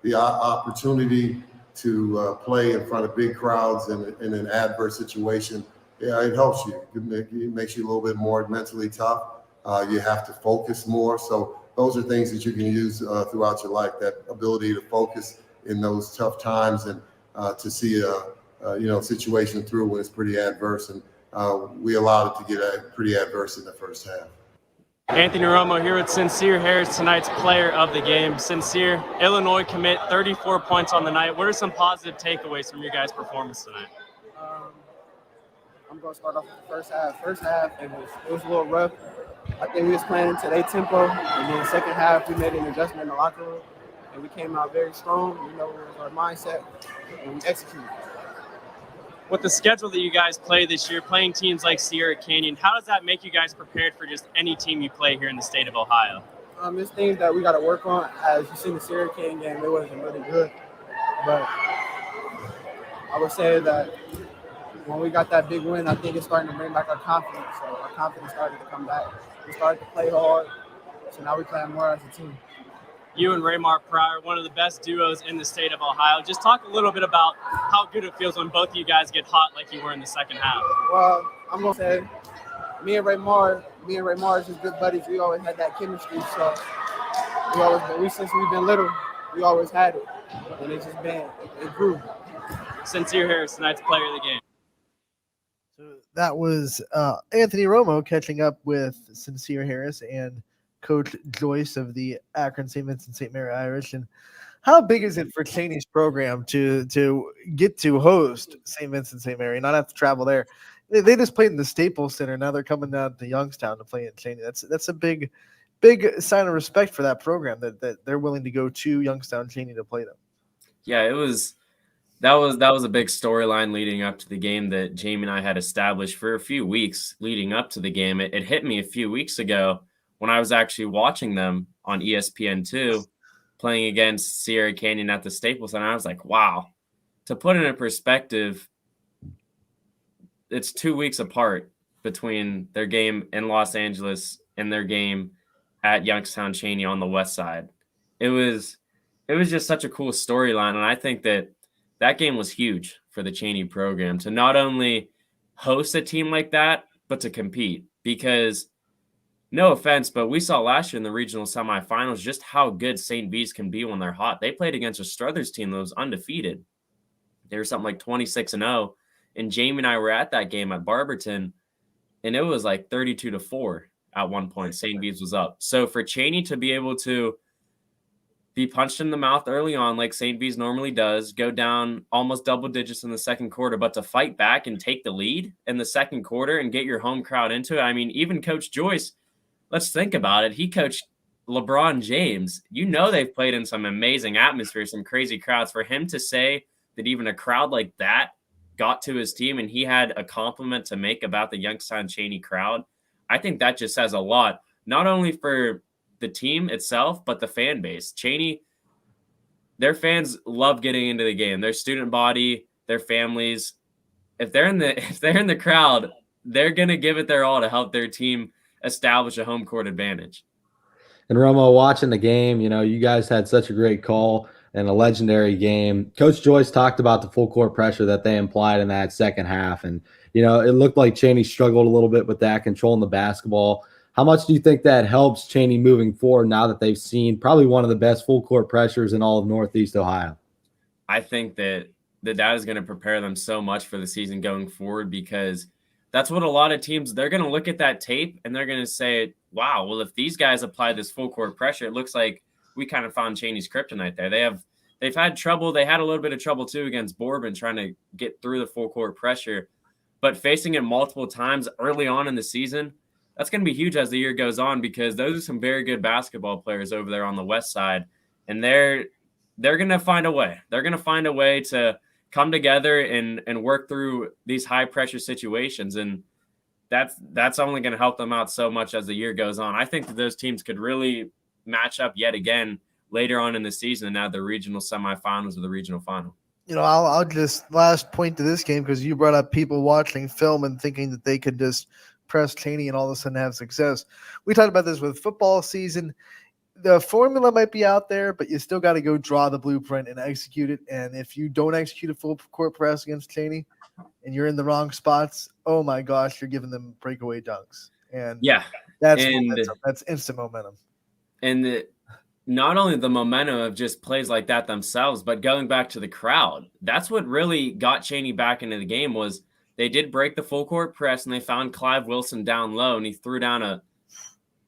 the opportunity to play in front of big crowds in an adverse situation, it helps you. It makes you a little bit more mentally tough. You have to focus more. So those are things that you can use throughout your life, that ability to focus in those tough times and to see a situation through when it's pretty adverse. And we allowed it to get pretty adverse in the first half. Anthony Romo here with Sincere Harris, tonight's player of the game. Sincere, Illinois commit 34 points on the night. What are some positive takeaways from your guys' performance tonight? I'm going to start off with the first half. First half, it was a little rough. I think we was playing into their tempo, and then second half, we made an adjustment in the locker room, and we came out very strong. You know, it was our mindset, and we executed. With the schedule that you guys play this year, playing teams like Sierra Canyon, how does that make you guys prepared for just any team you play here in the state of Ohio? There's things that we got to work on. As you see in the Sierra Canyon game, it wasn't really good, but I would say that when we got that big win, I think it's starting to bring back our confidence. So our confidence started to come back. We started to play hard, so now we're playing more as a team. You and Raymar Pryor, one of the best duos in the state of Ohio. Just talk a little bit about how good it feels when both of you guys get hot like you were in the second half. Well, I'm going to say me and Raymar is just good buddies. We always had that chemistry, so since we've been little, we always had it, and it's just been, it grew. Sincere Harris, tonight's player of the game. So that was Anthony Romo catching up with Sincere Harris and Coach Joyce of the Akron St. Vincent St. Mary Irish. And how big is it for Cheney's program to get to host St. Vincent St. Mary, not have to travel there? They just played in the Staples Center. Now they're coming down to Youngstown to play at Cheney. That's a big sign of respect for that program that they're willing to go to Youngstown Cheney to play them. Yeah, that was a big storyline leading up to the game that Jamie and I had established for a few weeks leading up to the game. It hit me a few weeks ago when I was actually watching them on ESPN2 playing against Sierra Canyon at the Staples Center. I was like, wow. To put it in perspective, it's 2 weeks apart between their game in Los Angeles and their game at Youngstown Cheney on the west side. It was just such a cool storyline, and I think that game was huge for the Cheney program to not only host a team like that, but to compete. Because, no offense, but we saw last year in the regional semifinals just how good St. V's can be when they're hot. They played against a Struthers team that was undefeated. They were something like 26-0, and Jamie and I were at that game at Barberton, and it was like 32-4 at one point. St. V's was up. So for Cheney to be able to be punched in the mouth early on like St. V's normally does, go down almost double digits in the second quarter, but to fight back and take the lead in the second quarter and get your home crowd into it. I mean, even Coach Joyce, let's think about it. He coached LeBron James. You know they've played in some amazing atmospheres, some crazy crowds. For him to say that even a crowd like that got to his team and he had a compliment to make about the Youngstown Cheney crowd, I think that just says a lot, not only for the team itself, but the fan base. Cheney, their fans love getting into the game. Their student body, their families, if they're in the crowd, they're gonna give it their all to help their team establish a home court advantage. And Romo, watching the game, you guys had such a great call and a legendary game. Coach Joyce talked about the full court pressure that they implied in that second half, and it looked like Cheney struggled a little bit with that, controlling the basketball. How much do you think that helps Cheney moving forward now that they've seen probably one of the best full court pressures in all of Northeast Ohio? I think that is going to prepare them so much for the season going forward, because that's what a lot of teams, they're going to look at that tape and they're going to say, wow, well, if these guys apply this full court pressure, it looks like we kind of found Cheney's kryptonite there. They've had trouble. They had a little bit of trouble too against Bourbon trying to get through the full court pressure, but facing it multiple times early on in the season, that's going to be huge as the year goes on, because those are some very good basketball players over there on the west side, and they're going to find a way. They're going to find a way to come together and work through these high pressure situations, and that's only going to help them out so much as the year goes on. I think that those teams could really match up yet again later on in the season and at the regional semifinals or the regional final. I'll just last point to this game, because you brought up people watching film and thinking that they could just press Cheney and all of a sudden have success. We talked about this with football season. The formula might be out there, but you still got to go draw the blueprint and execute it. And if you don't execute a full court press against Cheney and you're in the wrong spots, oh my gosh, you're giving them breakaway dunks. And yeah, that's momentum. That's instant momentum. And not only the momentum of just plays like that themselves, but going back to the crowd, that's what really got Cheney back into the game. Was they did break the full court press and they found Clive Wilson down low, and he threw down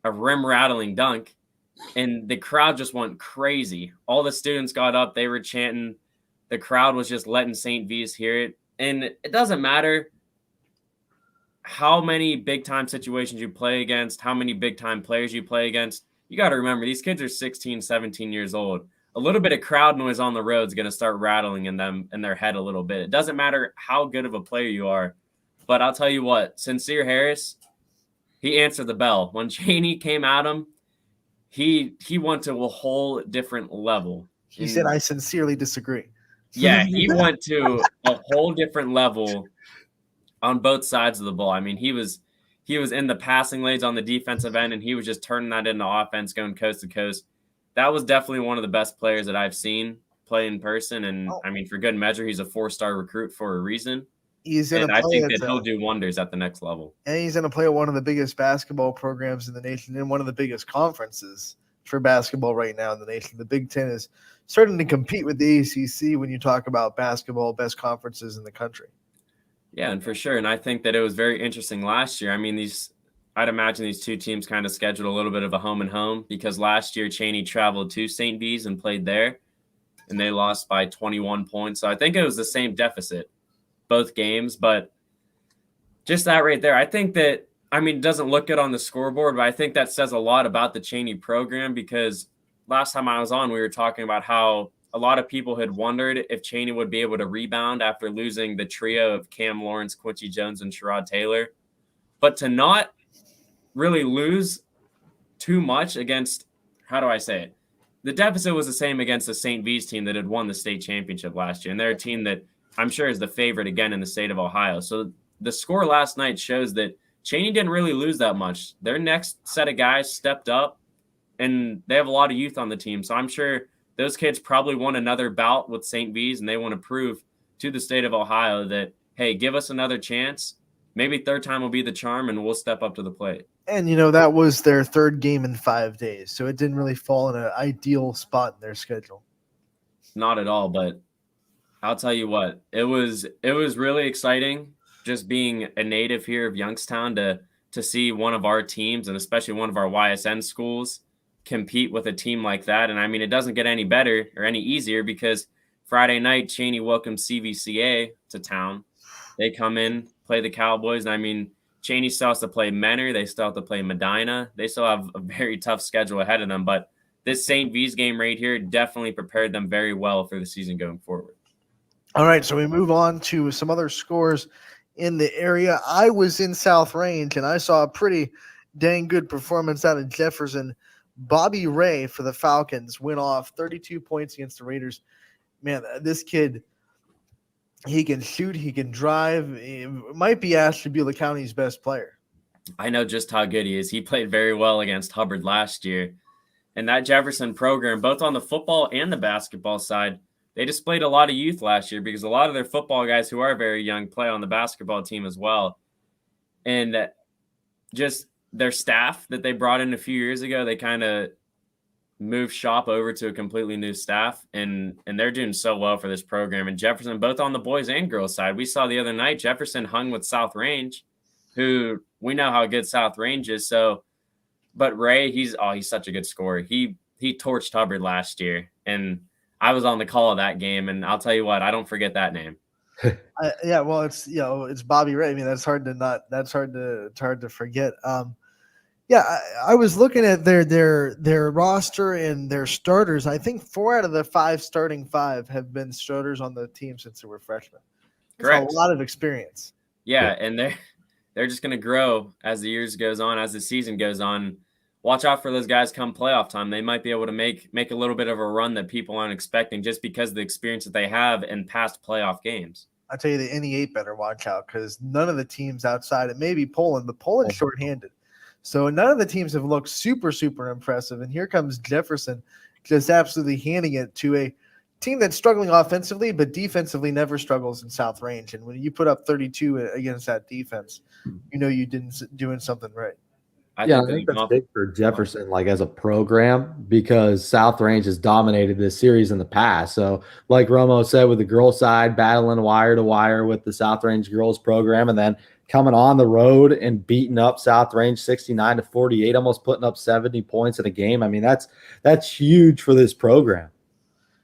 a rim rattling dunk, and the crowd just went crazy. All the students got up, they were chanting. The crowd was just letting St. V's hear it. And it doesn't matter how many big time situations you play against, how many big time players you play against. You got to remember, these kids are 16, 17 years old. A little bit of crowd noise on the road is going to start rattling in their head a little bit. It doesn't matter how good of a player you are. But I'll tell you what, Sincere Harris, he answered the bell. When Cheney came at him, he went to a whole different level. He said, "I sincerely disagree." Yeah, he went to a whole different level on both sides of the ball. I mean, he was in the passing lanes on the defensive end, and he was just turning that into offense, going coast to coast. That was definitely one of the best players that I've seen play in person. And I mean, for good measure, he's a 4-star recruit for a reason. I think that he'll do wonders at the next level. And he's going to play at one of the biggest basketball programs in the nation and one of the biggest conferences for basketball right now in the nation. The Big Ten is starting to compete with the ACC when you talk about basketball, best conferences in the country. Yeah, and for sure. And I think that it was very interesting last year. I mean, I'd imagine these two teams kind of scheduled a little bit of a home and home, because last year Cheney traveled to St. V's and played there, and they lost by 21 points. So I think it was the same deficit both games, but just that right there, I think that, I mean, it doesn't look good on the scoreboard, but I think that says a lot about the Cheney program, because last time I was on, we were talking about how a lot of people had wondered if Cheney would be able to rebound after losing the trio of Cam Lawrence, Quincy Jones, and Sherrod Taylor. But to not really lose too much against, how do I say it? The deficit was the same against the St. V's team that had won the state championship last year, and they're a team that I'm sure is the favorite again in the state of Ohio. So the score last night shows that Cheney didn't really lose that much. Their next set of guys stepped up, and they have a lot of youth on the team. So I'm sure those kids probably want another bout with St. V's, and they want to prove to the state of Ohio that, hey, give us another chance. Maybe third time will be the charm, and we'll step up to the plate. And, that was their third game in 5 days, so it didn't really fall in an ideal spot in their schedule. Not at all, but I'll tell you what, it was really exciting just being a native here of Youngstown to see one of our teams, and especially one of our YSN schools, compete with a team like that. And I mean, it doesn't get any better or any easier, because Friday night, Cheney welcomed CVCA to town. They come in, play the Cowboys, and I mean, Cheney still has to play Menor. They still have to play Medina. They still have a very tough schedule ahead of them, but this St. V's game right here definitely prepared them very well for the season going forward. All right, so we move on to some other scores in the area. I was in South Range, and I saw a pretty dang good performance out of Jefferson. Bobby Ray for the Falcons went off 32 points against the Raiders. Man, this kid, he can shoot, he can drive. He might be Ashtabula County's best player. I know just how good he is. He played very well against Hubbard last year. And that Jefferson program, both on the football and the basketball side, they displayed a lot of youth last year, because a lot of their football guys who are very young play on the basketball team as well. And just their staff that they brought in a few years ago, they kind of moved shop over to a completely new staff, and they're doing so well for this program. And Jefferson, both on the boys and girls side, we saw the other night, Jefferson hung with South Range, who we know how good South Range is. So, but Ray, he's such a good scorer. He torched Hubbard last year, and I was on the call of that game, and I'll tell you what, I don't forget that name. Yeah, well, it's Bobby Ray. I mean, that's hard to forget. Yeah, I was looking at their roster and their starters. I think 4 out of the 5 starting 5 have been starters on the team since they were freshmen. Correct. A lot of experience. Yeah, and they're just going to grow as the years goes on, as the season goes on. Watch out for those guys come playoff time. They might be able to make a little bit of a run that people aren't expecting, just because of the experience that they have in past playoff games. I tell you, the NE8 better watch out, because none of the teams outside, it may be Poland, but Poland's shorthanded. So none of the teams have looked super, super impressive. And here comes Jefferson just absolutely handing it to a team that's struggling offensively, but defensively never struggles in South Range. And when you put up 32 against that defense, you didn't doing something right. I think that's big for Jefferson, like as a program, because South Range has dominated this series in the past. So like Romo said, with the girls side, battling wire to wire with the South Range girls program, and then coming on the road and beating up South Range 69-48, almost putting up 70 points in a game. I mean, that's huge for this program.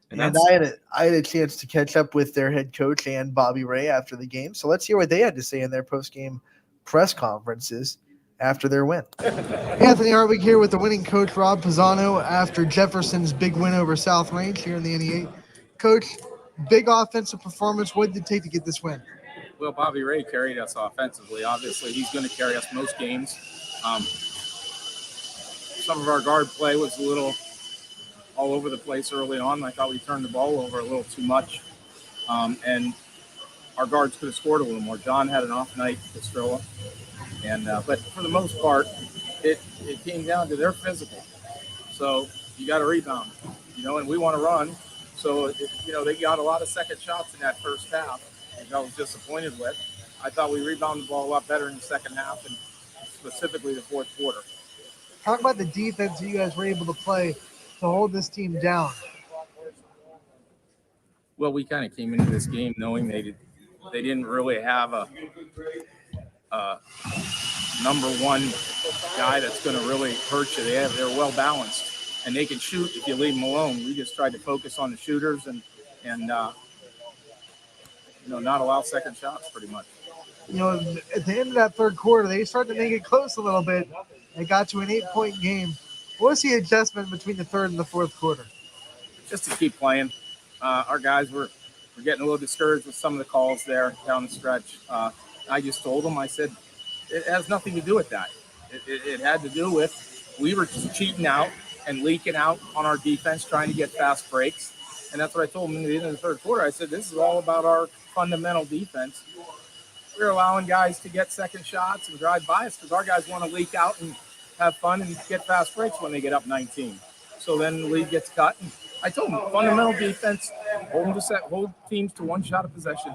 And I had a chance to catch up with their head coach and Bobby Ray after the game. So let's hear what they had to say in their post-game press conferences after their win. Anthony Hartwig here with the winning coach Rob Pisano after Jefferson's big win over South Range here in the NE8. Coach, big offensive performance. What did it take to get this win? Well, Bobby Ray carried us offensively. Obviously, he's going to carry us most games. Some of our guard play was a little all over the place early on. I thought we turned the ball over a little too much. And our guards could have scored a little more. John had an off night, Castrilla. But for the most part, it came down to their physical. So you got to rebound, and we want to run. So, they got a lot of second shots in that first half, which I was disappointed with. I thought we rebounded the ball a lot better in the second half, and specifically the fourth quarter. Talk about the defense that you guys were able to play to hold this team down. Well, we kind of came into this game knowing they didn't really have a number one guy that's going to really hurt you. They're well balanced, and they can shoot if you leave them alone. We just tried to focus on the shooters and not allow second shots pretty much. At the end of that third quarter, they started to make it close a little bit. They got to an 8-point game. What was the adjustment between the third and the fourth quarter? Just to keep playing. Our guys were getting a little discouraged with some of the calls there down the stretch. I just told them, I said, it has nothing to do with that. It had to do with we were just cheating out and leaking out on our defense, trying to get fast breaks. And that's what I told them in the end of the third quarter. I said, this is all about our fundamental defense. We're allowing guys to get second shots and drive by us because our guys want to leak out and have fun and get fast breaks when they get up 19. So then the lead gets cut. And I told them, fundamental defense, hold teams to one shot of possession,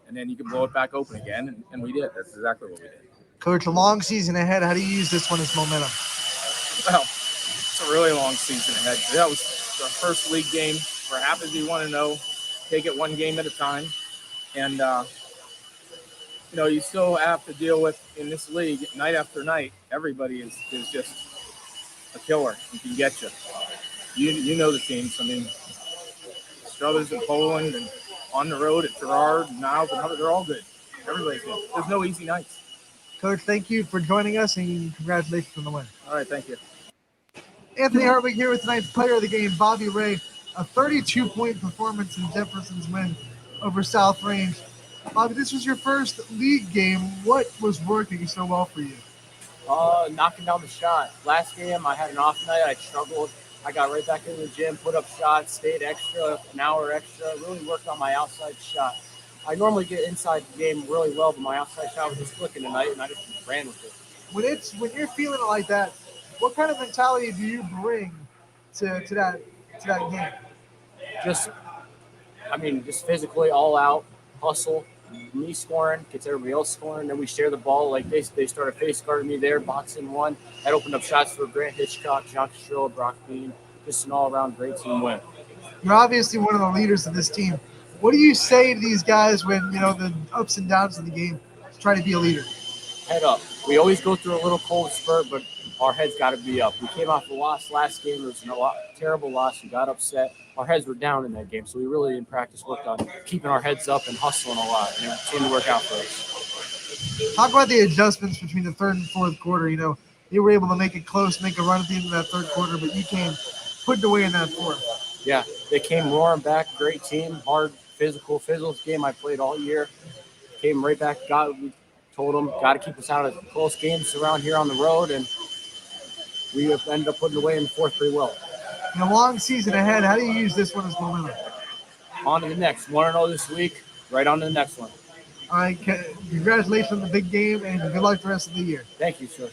and then you can blow it back open again. And we did. That's exactly what we did. Coach, a long season ahead. How do you use this one as momentum? Well, it's a really long season ahead. That was our first league game. We're happy we want to know. Take it one game at a time. And, you still have to deal with, in this league, night after night, everybody is just a killer and can get you. You know the teams. I mean, Struthers in Poland and on the road at Gerard and Niles and Hubbard, they're all good. Everybody's good. There's no easy nights. Coach, thank you for joining us, and congratulations on the win. All right, thank you. Anthony Hartwig here with tonight's player of the game, Bobby Ray. A 32-point performance in Jefferson's win over South Range. Bobby, this was your first league game. What was working so well for you? Knocking down the shot. Last game, I had an off night. I struggled. I got right back in the gym, put up shots, stayed extra, an hour extra, really worked on my outside shot. I normally get inside the game really well, but my outside shot was just clicking tonight, and I just ran with it. When you're feeling it like that, what kind of mentality do you bring to that game? Just physically all out, hustle. Me scoring, gets everybody else scoring. Then we share the ball. Like they started face guarding me there, boxing one. That opened up shots for Grant Hitchcock, John Castrilla, Brock Bean. Just an all-around great team win. You're obviously one of the leaders of this team. What do you say to these guys when, the ups and downs of the game, try to be a leader? Head up. We always go through a little cold spurt, but our heads got to be up. We came off a loss last game. It was a terrible loss. We got upset. Our heads were down in that game, so we really, in practice, worked on keeping our heads up and hustling a lot, and it seemed to work out for us. Talk about the adjustments between the third and fourth quarter. You were able to make it close, make a run at the end of that third quarter, but you came putting away in that fourth. Yeah, they came roaring back. Great team, hard, physical game I played all year. Came right back. We told them, got to keep us out of close games around here on the road, and we ended up putting away in the fourth pretty well. In a long season ahead, how do you use this one as momentum? On to the next. 1-0 this week, right on to the next one. All right, congratulations on the big game, and good luck the rest of the year. Thank you, sir.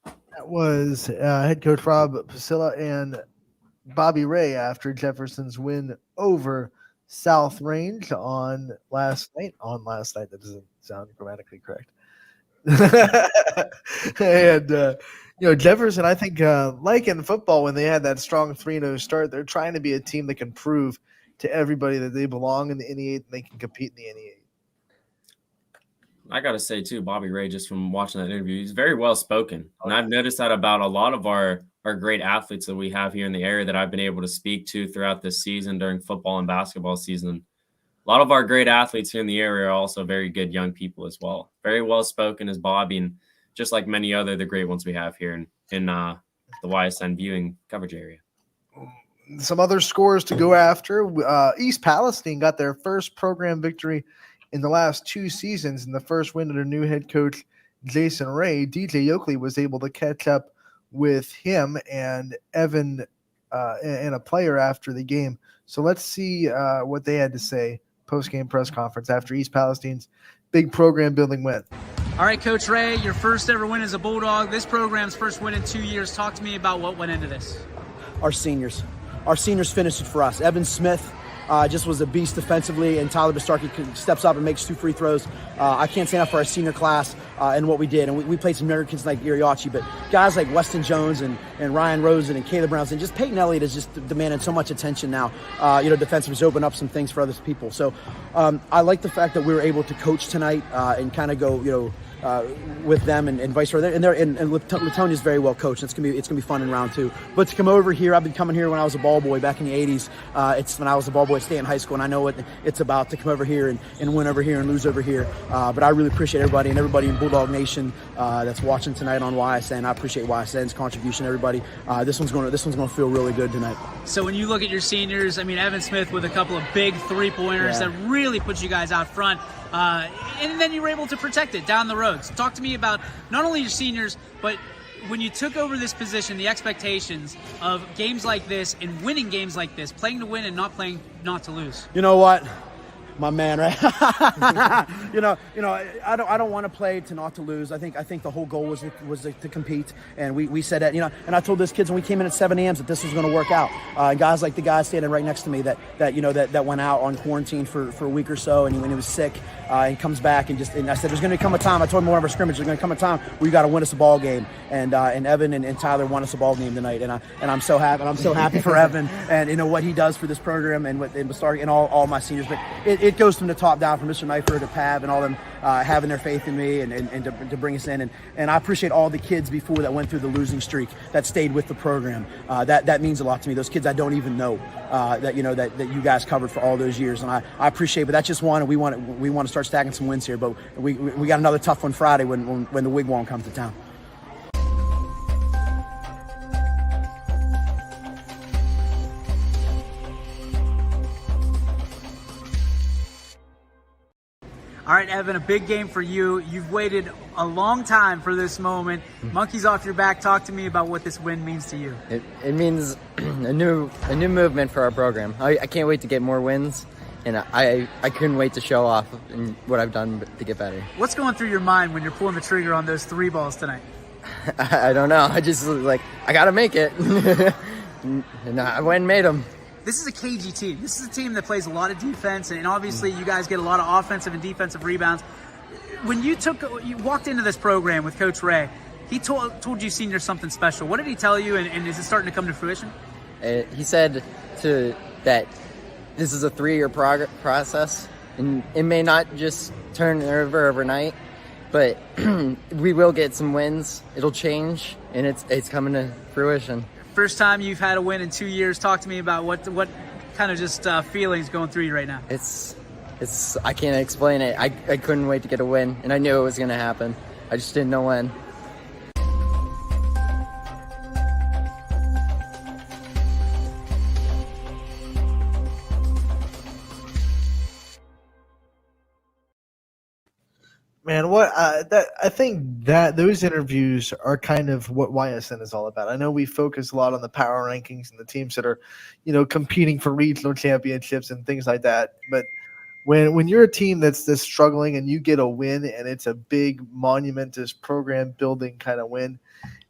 That was head coach Rob Pasilla and Bobby Ray after Jefferson's win over South Range on last night. That doesn't sound grammatically correct. And Jefferson, I think, like in football, when they had that strong 3-0 start, they're trying to be a team that can prove to everybody that they belong in the NE8 and they can compete in the NE8. I got to say, too, Bobby Ray, just from watching that interview, he's very well spoken. And I've noticed that about a lot of our great athletes that we have here in the area that I've been able to speak to throughout this season during football and basketball season. A lot of our great athletes here in the area are also very good young people as well. Very well spoken as Bobby, and just like many other the great ones we have here in the YSN viewing coverage area. Some other scores to go after. East Palestine got their first program victory in the last 2 seasons, and the first win under new head coach Jason Ray. DJ Yoakley was able to catch up with him and Evan and a player after the game. So let's see what they had to say post-game press conference after East Palestine's big program building win. All right, Coach Ray, your first ever win as a Bulldog. This program's first win in 2 years. Talk to me about what went into this. Our seniors finished it for us. Evan Smith just was a beast defensively, and Tyler Bastarkey steps up and makes 2 free throws. I can't say enough for our senior class and what we did. And we played some younger kids like Iriachi, but guys like Weston Jones and Ryan Rosen and Caleb Brownson, just Peyton Elliott is just demanding so much attention now. Defensively has opened up some things for other people. So I like the fact that we were able to coach tonight and kind of go, with them and vice versa. And Latonia's very well coached. It's gonna be fun in round 2. But to come over here, I've been coming here when I was a ball boy back in the 80s. It's when I was a ball boy at Stanton High School, and I know what it's about to come over here and win over here and lose over here. But I really appreciate everybody in Bulldog Nation that's watching tonight on YSN. I appreciate YSN's contribution. Everybody, this one's gonna feel really good tonight. So when you look at your seniors, I mean, Evan Smith with a couple of big 3-pointers that really put you guys out front. And then you were able to protect it down the road. So talk to me about not only your seniors, but when you took over this position, the expectations of games like this and winning games like this, playing to win and not playing not to lose. You know what? My man, right? I don't want to play to not to lose. I think the whole goal was to compete, and we said that, and I told those kids when we came in at 7 a.m. that this was going to work out. And guys like the guy standing right next to me that went out on quarantine for a week or so, and when he was sick, and comes back and I said there's going to come a time. I told him one of our scrimmages, there's going to come a time where you got to win us a ball game, and Evan and Tyler won us a ball game tonight, and I'm so happy. And I'm so happy for Evan and what he does for this program and starting and all my seniors. But it goes from the top down, from Mr. Knifer to Pav and all them having their faith in me and to bring us in. And I appreciate all the kids before that went through the losing streak that stayed with the program. That means a lot to me. Those kids I don't even know that you guys covered for all those years. And I appreciate it. But that's just one, and we want to start stacking some wins here. But we got another tough one Friday when the Wigwam comes to town. All right, Evan, a big game for you. You've waited a long time for this moment. Monkey's off your back. Talk to me about what this win means to you. It means a new movement for our program. I can't wait to get more wins, and I couldn't wait to show off what I've done to get better. What's going through your mind when you're pulling the trigger on those 3 balls tonight? I don't know. I just I got to make it. And I went and made them. This is a cagey team. This is a team that plays a lot of defense, and obviously you guys get a lot of offensive and defensive rebounds. When you walked into this program with Coach Ray, he told you seniors something special. What did he tell you, and is it starting to come to fruition? He said that this is a 3-year process, and it may not just turn over overnight, but we will get some wins. It'll change, and it's coming to fruition. First time you've had a win in 2 years. Talk to me about what kind of just feelings going through you right now. It's I can't explain it. I couldn't wait to get a win, and I knew it was going to happen. I just didn't know when. Man, I think that those interviews are kind of what YSN is all about. I know we focus a lot on the power rankings and the teams that are, competing for regional championships and things like that. But when you're a team that's struggling and you get a win and it's a big monumentous program building kind of win,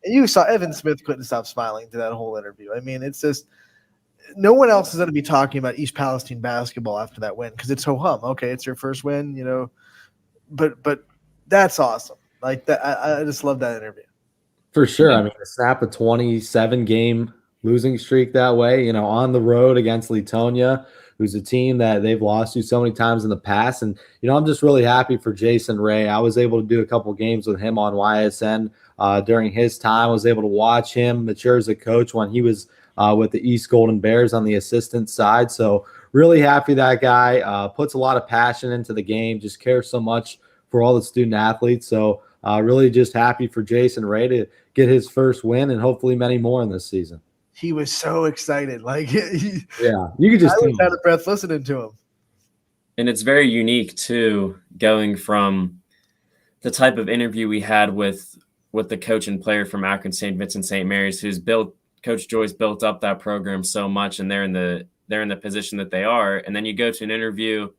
and you saw Evan Smith couldn't stop smiling to that whole interview. I mean, it's just no one else is going to be talking about East Palestine basketball after that win because it's ho-hum. Okay, it's your first win, But that's awesome. Like that, I just love that interview. For sure. I mean, to snap a 27-game losing streak that way, on the road against Latonia, who's a team that they've lost to so many times in the past. And, I'm just really happy for Jason Ray. I was able to do a couple games with him on YSN during his time. I was able to watch him mature as a coach when he was with the East Golden Bears on the assistant side. So really happy that guy puts a lot of passion into the game, just cares so much for all the student athletes. So really just happy for Jason Ray to get his first win and hopefully many more in this season. He was so excited. Like, yeah, you could just I was out of breath listening to him. And it's very unique too, going from the type of interview we had with the coach and player from Akron St. Vincent St. Mary's, Coach Joyce built up that program so much, and they're in the position that they are. And then you go to an interview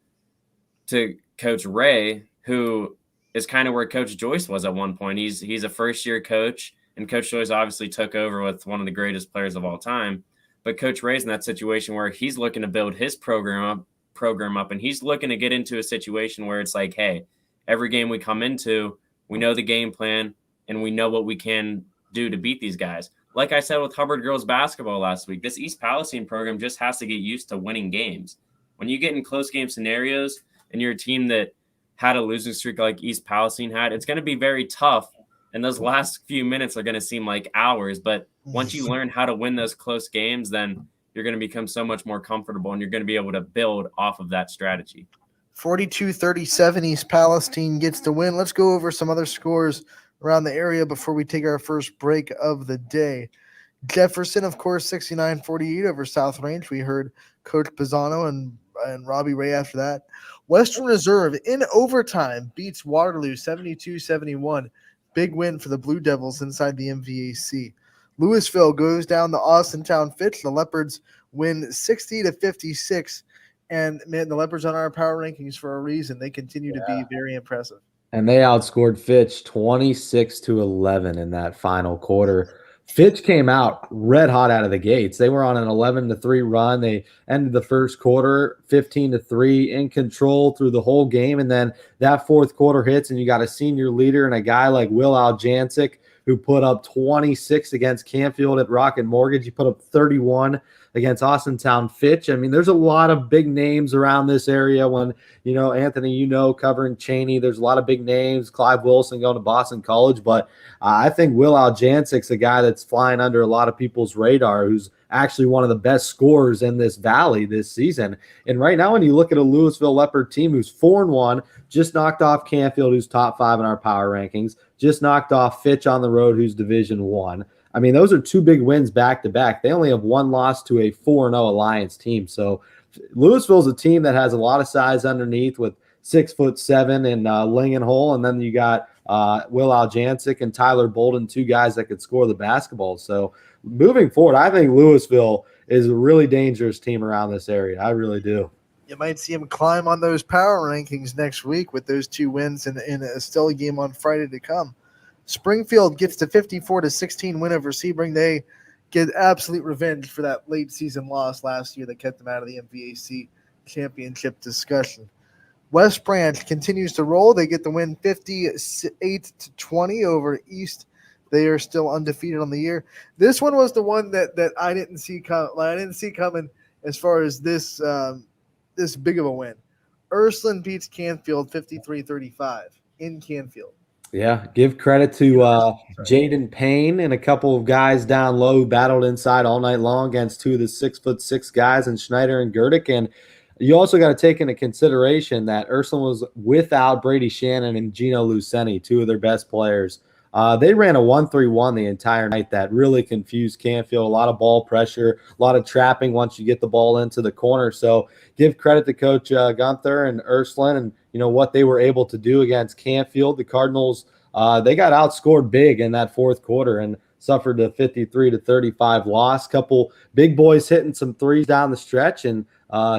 to Coach Ray, who is kind of where Coach Joyce was at one point. He's a first-year coach, and Coach Joyce obviously took over with one of the greatest players of all time. But Coach Ray's in that situation where he's looking to build his program up, and he's looking to get into a situation where it's like, hey, every game we come into, we know the game plan, and we know what we can do to beat these guys. Like I said with Hubbard girls basketball last week, this East Palestine program just has to get used to winning games. When you get in close game scenarios and you're a team that had a losing streak like East Palestine had, it's going to be very tough. And those last few minutes are going to seem like hours. But once you learn how to win those close games, then you're going to become so much more comfortable, and you're going to be able to build off of that strategy. 42-37 East Palestine gets the win. Let's go over some other scores around the area before we take our first break of the day. Jefferson, of course, 69-48 over South Range. We heard Coach Pisano and Robbie Ray after that. Western Reserve in overtime beats Waterloo 72-71. Big win for the Blue Devils inside the MVAC. Louisville goes down to Austintown Fitch. The Leopards win 60-56. And, man, the Leopards on our power rankings for a reason. They continue to be very impressive. And they outscored Fitch 26-11 in that final quarter. Fitch came out red hot out of the gates. They were on an 11-3 run. They ended the first quarter 15-3 in control through the whole game. And then that fourth quarter hits, and you got a senior leader and a guy like Will Aljancic who put up 26 against Canfield at Rocket Mortgage. He put up 31 against Austintown Fitch. I mean, there's a lot of big names around this area when, Anthony, covering Cheney, there's a lot of big names, Clive Wilson going to Boston College, but I think Will Aljancic's a guy that's flying under a lot of people's radar, who's actually one of the best scorers in this valley this season. And right now, when you look at a Louisville Leopard team who's 4-1, just knocked off Canfield, who's top 5 in our power rankings, just knocked off Fitch on the road, who's Division 1. I mean, those are 2 big wins back-to-back. They only have 1 loss to a 4-0 Alliance team. So Louisville's a team that has a lot of size underneath with 6'7" and Lingenhole, and then you got Will Aljancic and Tyler Bolden, 2 guys that could score the basketball. So moving forward, I think Louisville is a really dangerous team around this area. I really do. You might see them climb on those power rankings next week with those 2 wins and still a game on Friday to come. Springfield gets the 54-16 win over Sebring. They get absolute revenge for that late season loss last year that kept them out of the MVAC championship discussion. West Branch continues to roll. They get the win 58-20 over East. They are still undefeated on the year. This one was the one that I didn't see coming as far as this this big of a win. Ursuline beats Canfield 53-35 in Canfield. Yeah, give credit to Jaden Payne and a couple of guys down low who battled inside all night long against 2 of the 6'6" guys in Schneider and Gerdick. And you also got to take into consideration that Ursuline was without Brady Shannon and Gino Luceni, 2 of their best players. They ran a 1-3-1 the entire night that really confused Canfield. A lot of ball pressure, a lot of trapping once you get the ball into the corner. So give credit to Coach Gunther and Ursuline and, what they were able to do against Canfield. The Cardinals, they got outscored big in that fourth quarter and suffered a 53-35 loss. Couple big boys hitting some threes down the stretch. And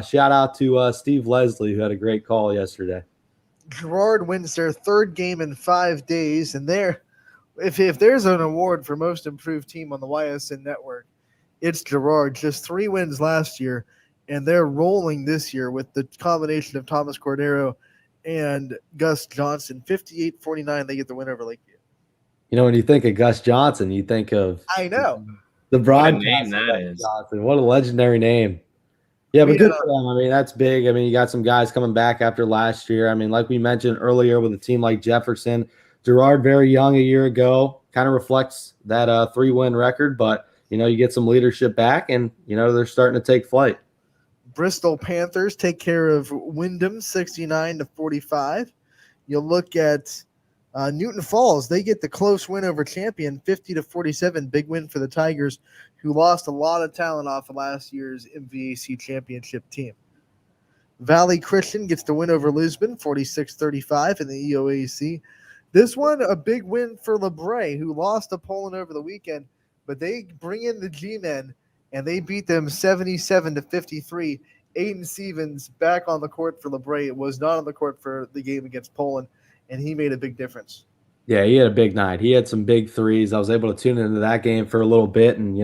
shout out to Steve Leslie, who had a great call yesterday. Girard wins their 3rd game in 5 days, and if there's an award for most improved team on the YSN network, it's Girard. Just 3 wins last year, and they're rolling this year with the combination of Thomas Cordero and Gus Johnson. 58-49, they get the win over Lakeview. When you think of Gus Johnson, you think of I know the broadcast. What a name that is. Johnson. What a legendary name. Yeah, but good for them. I mean, that's big. I mean, you got some guys coming back after last year. I mean, like we mentioned earlier with a team like Jefferson, Gerard, very young a year ago, kind of reflects that 3-win record. But, you get some leadership back and, they're starting to take flight. Bristol Panthers take care of Wyndham 69-45. You look at Newton Falls. They get the close win over Champion 50-47. Big win for the Tigers, who lost a lot of talent off of last year's MVAC championship team. Valley Christian gets the win over Lisbon 46-35 in the EOAC. This one, a big win for LeBray, who lost to Poland over the weekend, but they bring in the G-men and they beat them 77-53. Aiden Stevens back on the court for LeBray. It was not on the court for the game against Poland, and he made a big difference. Yeah, he had a big night. He had some big threes. I was able to tune into that game for a little bit, and,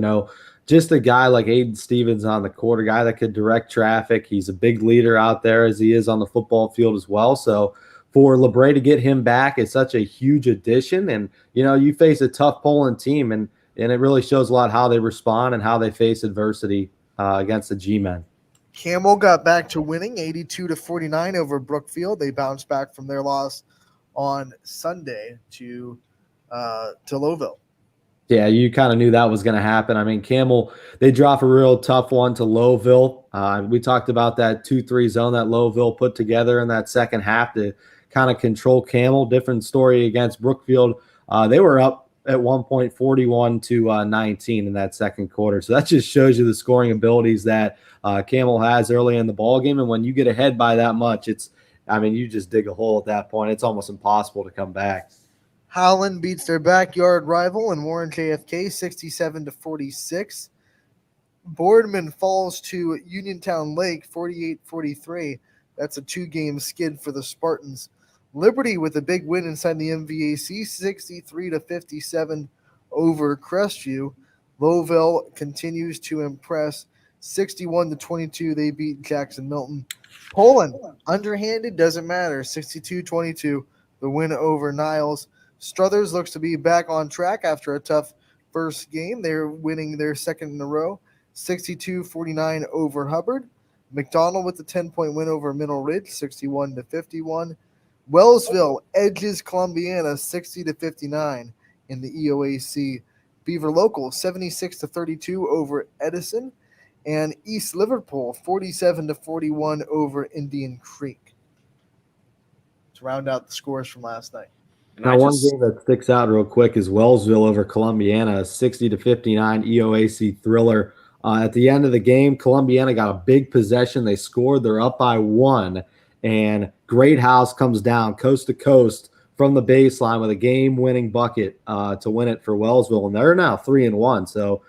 just a guy like Aiden Stevens on the court, a guy that could direct traffic. He's a big leader out there as he is on the football field as well. So for LeBray to get him back is such a huge addition. And, you face a tough Poland team, and it really shows a lot how they respond and how they face adversity against the G-men. Camel got back to winning 82-49 over Brookfield. They bounced back from their loss on Sunday to Lowville. Yeah, you kind of knew that was going to happen. I mean, Camel, they drop a real tough one to Lowville. We talked about that 2-3 zone that Lowville put together in that second half to kind of control Camel. Different story against Brookfield. They were up at 1 point 41-19 in that second quarter. So that just shows you the scoring abilities that Camel has early in the ball game. And when you get ahead by that much, you just dig a hole at that point. It's almost impossible to come back. Howland beats their backyard rival in Warren JFK 67-46. Boardman falls to Uniontown Lake 48-43. That's a 2-game skid for the Spartans. Liberty with a big win inside the MVAC 63-57 over Crestview. Lowville continues to impress 61-22. They beat Jackson Milton. Poland, underhanded, doesn't matter. 62-22, the win over Niles. Struthers looks to be back on track after a tough first game. They're winning their second in a row, 62-49 over Hubbard. McDonald with the 10-point win over Mineral Ridge, 61-51. Wellsville edges Columbiana 60-59 in the EOAC. Beaver Local 76-32 over Edison. And East Liverpool 47-41 over Indian Creek. To round out the scores from last night. Now, one game that sticks out real quick is Wellsville over Columbiana, 60-59 EOAC thriller. At the end of the game, Columbiana got a big possession. They scored. They're up by 1. And Great House comes down coast to coast from the baseline with a game-winning bucket to win it for Wellsville. And they're now 3-1. So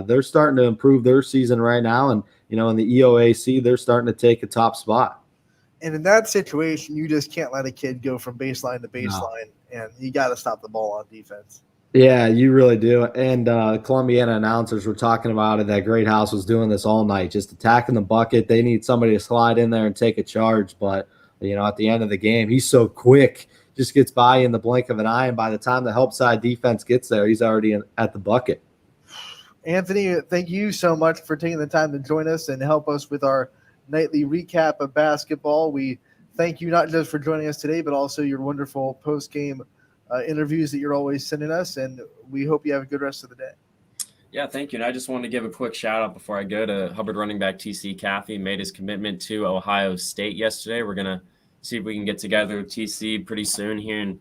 they're starting to improve their season right now. And, in the EOAC, they're starting to take a top spot. And in that situation, you just can't let a kid go from baseline to baseline, and you got to stop the ball on defense. Yeah, you really do. And Columbiana announcers were talking about it, that Great House was doing this all night, just attacking the bucket. They need somebody to slide in there and take a charge. But, at the end of the game, he's so quick, just gets by in the blink of an eye. And by the time the help side defense gets there, he's already at the bucket. Anthony, thank you so much for taking the time to join us and help us with our nightly recap of basketball. We thank you not just for joining us today, but also your wonderful post-game interviews that you're always sending us, and we hope you have a good rest of the day. Yeah, thank you. And I just want to give a quick shout-out before I go to Hubbard running back TC Caffey. Made his commitment to Ohio State yesterday. We're going to see if we can get together with TC pretty soon here and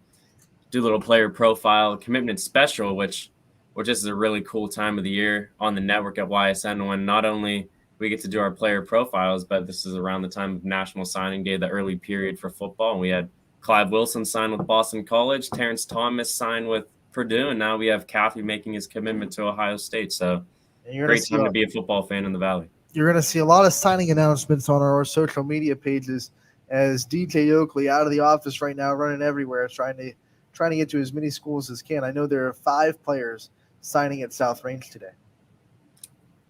do a little player profile commitment special, which is a really cool time of the year on the network at YSN, when not only we get to do our player profiles, but this is around the time of National Signing Day, the early period for football. And we had Clive Wilson signed with Boston College, Terrence Thomas signed with Purdue, and now we have Caffey making his commitment to Ohio State. So great time to be a football fan in the Valley. You're going to see a lot of signing announcements on our social media pages as DJ Oakley out of the office right now, running everywhere, trying to get to as many schools as can. I know there are 5 players signing at South Range today.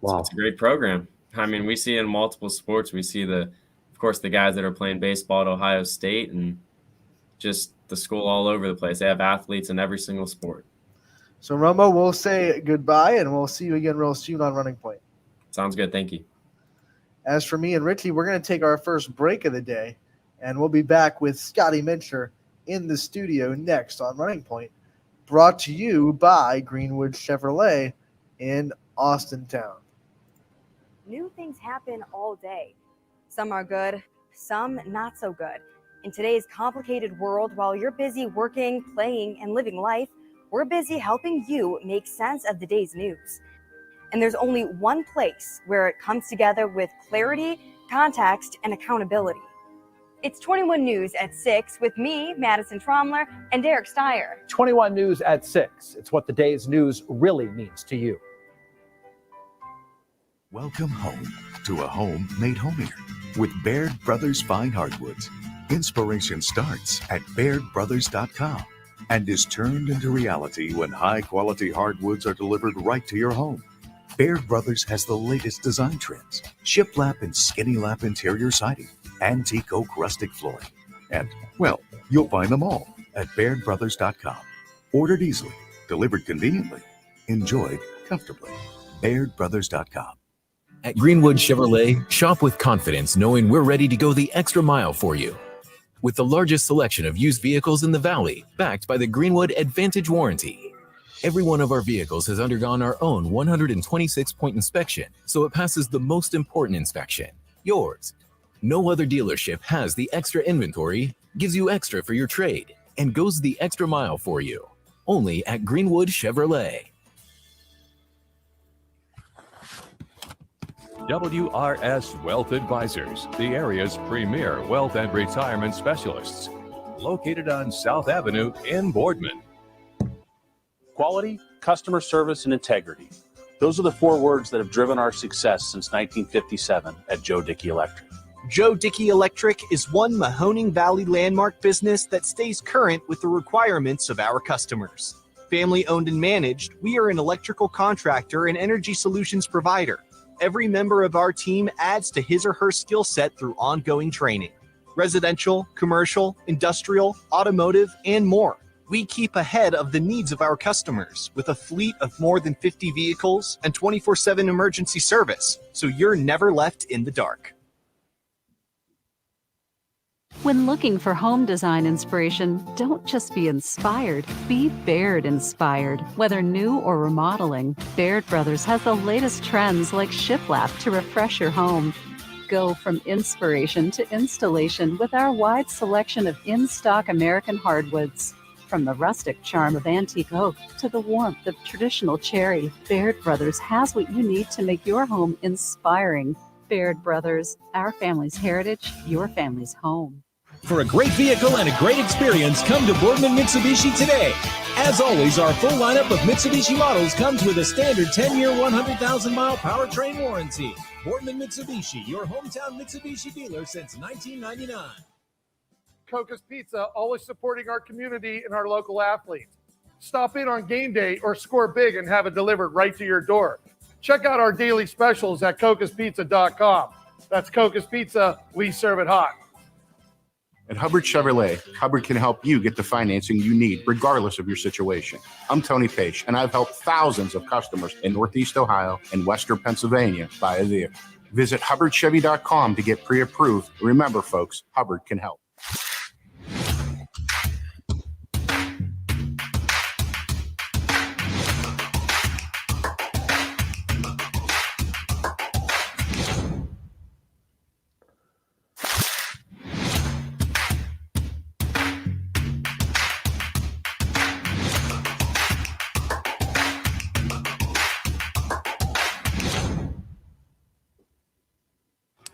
Wow. It's a great program. I mean, we see in multiple sports, we see of course, the guys that are playing baseball at Ohio State, and just the school all over the place. They have athletes in every single sport. So, Romo, we'll say goodbye, and we'll see you again real soon on Running Point. Sounds good. Thank you. As for me and Richie, we're going to take our first break of the day, and we'll be back with Scotty Mincher in the studio next on Running Point, brought to you by Greenwood Chevrolet in Austintown. New things happen all day. Some are good, some not so good. In today's complicated world, while you're busy working, playing, and living life, we're busy helping you make sense of the day's news. And there's only one place where it comes together with clarity, context, and accountability. It's 21 News at 6 with me, Madison Tromler, and Derek Steyer. 21 News at 6. It's what the day's news really means to you. Welcome home to a home made homier with Baird Brothers Fine Hardwoods. Inspiration starts at BairdBrothers.com and is turned into reality when high-quality hardwoods are delivered right to your home. Baird Brothers has the latest design trends, shiplap and skinny lap interior siding, antique oak rustic flooring, and, well, you'll find them all at BairdBrothers.com. Ordered easily, delivered conveniently, enjoyed comfortably. BairdBrothers.com. At Greenwood Chevrolet, shop with confidence knowing we're ready to go the extra mile for you. With the largest selection of used vehicles in the Valley, backed by the Greenwood Advantage Warranty. Every one of our vehicles has undergone our own 126-point inspection, so it passes the most important inspection, yours. No other dealership has the extra inventory, gives you extra for your trade, and goes the extra mile for you. Only at Greenwood Chevrolet. WRS Wealth Advisors, the area's premier wealth and retirement specialists. Located on South Avenue in Boardman. Quality, customer service, and integrity. Those are the four words that have driven our success since 1957 at Joe Dickey Electric. Joe Dickey Electric is one Mahoning Valley landmark business that stays current with the requirements of our customers. Family owned and managed, we are an electrical contractor and energy solutions provider. Every member of our team adds to his or her skill set through ongoing training. Residential, commercial, industrial, automotive, and more. We keep ahead of the needs of our customers with a fleet of more than 50 vehicles and 24/7 emergency service, so you're never left in the dark. When looking for home design inspiration, don't just be inspired, be Baird inspired. Whether new or remodeling, Baird Brothers has the latest trends like shiplap to refresh your home. Go from inspiration to installation with our wide selection of in-stock American hardwoods. From the rustic charm of antique oak to the warmth of traditional cherry, Baird Brothers has what you need to make your home inspiring. Baird Brothers, our family's heritage, your family's home. For a great vehicle and a great experience, come to Boardman Mitsubishi today. As always, our full lineup of Mitsubishi models comes with a standard 10-year, 100,000-mile powertrain warranty. Boardman Mitsubishi, your hometown Mitsubishi dealer since 1999. Coca's Pizza, always supporting our community and our local athletes. Stop in on game day or score big and have it delivered right to your door. Check out our daily specials at cocaspizza.com. That's Coca's Pizza, we serve it hot. At Hubbard Chevrolet, Hubbard can help you get the financing you need regardless of your situation. I'm Tony Page, and I've helped thousands of customers in Northeast Ohio and Western Pennsylvania buy a vehicle. Visit HubbardChevy.com to get pre-approved. Remember, folks, Hubbard can help.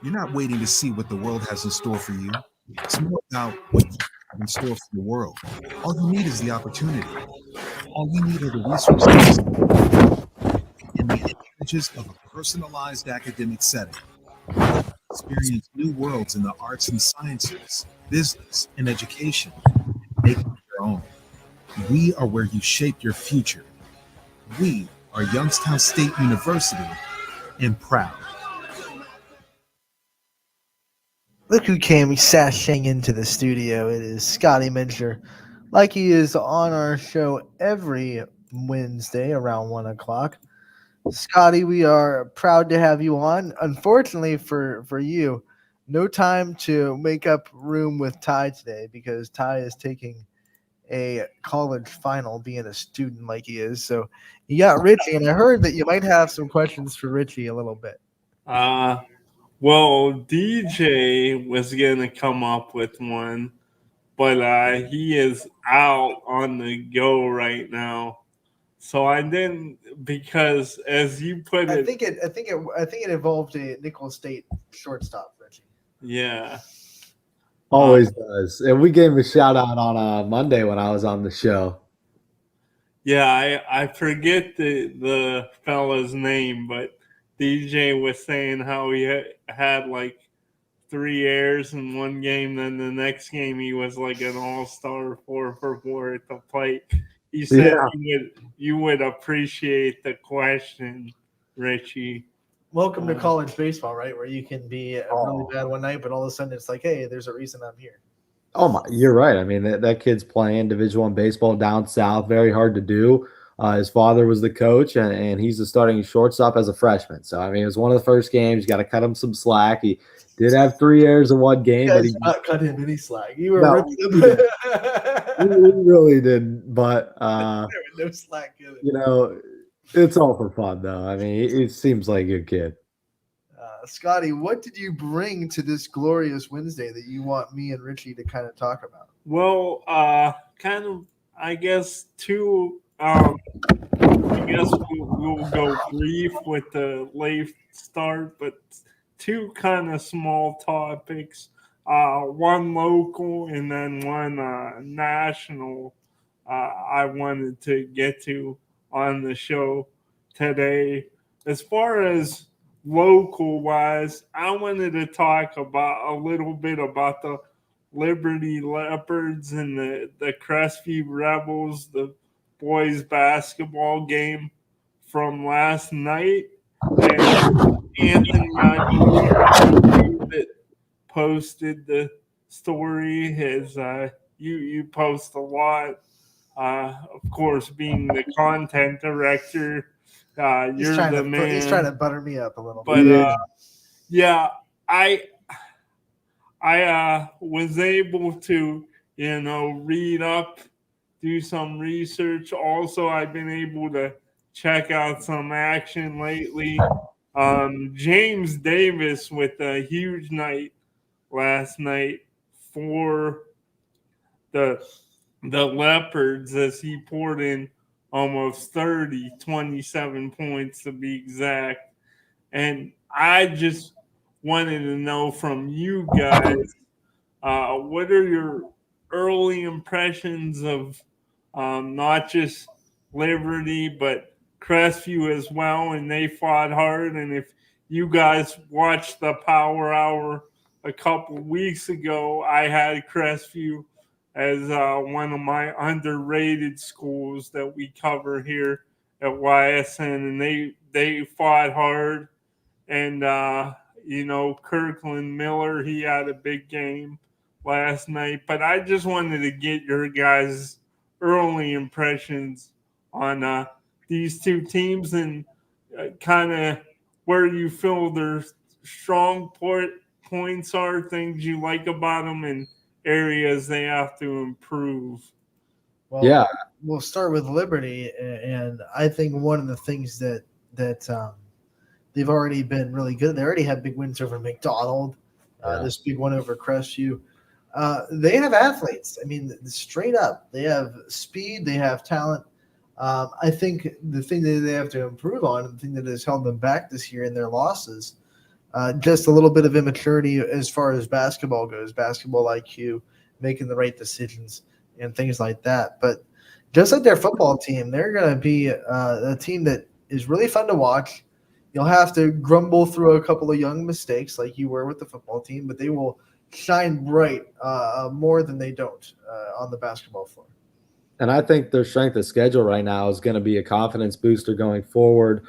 You're not waiting to see what the world has in store for you. It's more about what you have in store for the world. All you need is the opportunity. All you need are the resources and the advantages of a personalized academic setting. Experience new worlds in the arts and sciences, business, and education. Make it your own. We are where you shape your future. We are Youngstown State University and proud. Look who came sashaying into the studio. It is Scotty Mincher, like he is on our show every Wednesday around 1 o'clock. Scotty, we are proud to have you on. Unfortunately for you, no time to make up room with Ty today because Ty is taking a college final, being a student like he is. So you got Richie, and I heard that you might have some questions for Richie a little bit. Well, DJ was going to come up with one, but he is out on the go right now. So I didn't, because as you put I it, think it involved a Nicholls State shortstop, Richie. yeah. Always does. And we gave him a shout out on Monday when I was on the show. Yeah, I forget the fella's name, but DJ was saying how he had like 3 errors in one game. Then the next game he was like an all-star 4 for 4 at the plate. He said you would appreciate the question, Richie. Welcome to college baseball, right? Where you can be really bad one night, but all of a sudden it's like, hey, there's a reason I'm here. Oh my, you're right. I mean, that kid's playing Division I baseball down south, very hard to do. His father was the coach, and he's the starting shortstop as a freshman. So I mean, it was one of the first games. You got to cut him some slack. He did have 3 errors in one game, but he not cut him any slack. You were No, ripping him. we really didn't. But There was no slack given. you know, it's all for fun, though. I mean, it seems like a good kid. Scotty, what did you bring to this glorious Wednesday that you want me and Richie to kind of talk about? Well, kind of, I guess I guess we'll go brief with the late start, but 2 kind of small topics. One local and then one national. I wanted to get to on the show today. As far as local wise, I wanted to talk about a little bit about the Liberty Leopards and the Crestview Rebels, the boys basketball game from last night. And Anthony, I believe that posted the story. You post a lot. Of course, being the content director, you're the man. He's trying to butter me up a little bit. But yeah, I was able to, read up, do some research. Also, I've been able to check out some action lately. James Davis with a huge night last night for the Leopards as he poured in almost 27 points to be exact. And I just wanted to know from you guys, what are your early impressions of not just Liberty, but Crestview as well? And they fought hard. And if you guys watched the Power Hour a couple weeks ago, I had Crestview as one of my underrated schools that we cover here at Ysn, and they fought hard. And Kirkland Miller, he had a big game last night. But I just wanted to get your guys' early impressions on these 2 teams and kind of where you feel their strong points are, things you like about them, and areas they have to improve. Well, yeah, we'll start with Liberty, and I think one of the things that they've already been really good. They already had big wins over McDonald, this big one over Crestview. They have athletes. I mean, straight up, they have speed, they have talent. I think the thing that they have to improve on, and the thing that has held them back this year in their losses, just a little bit of immaturity as far as basketball goes, basketball IQ, making the right decisions and things like that. But just like their football team, they're going to be a team that is really fun to watch. You'll have to grumble through a couple of young mistakes like you were with the football team, but they will shine bright more than they don't on the basketball floor. And I think their strength of schedule right now is going to be a confidence booster going forward.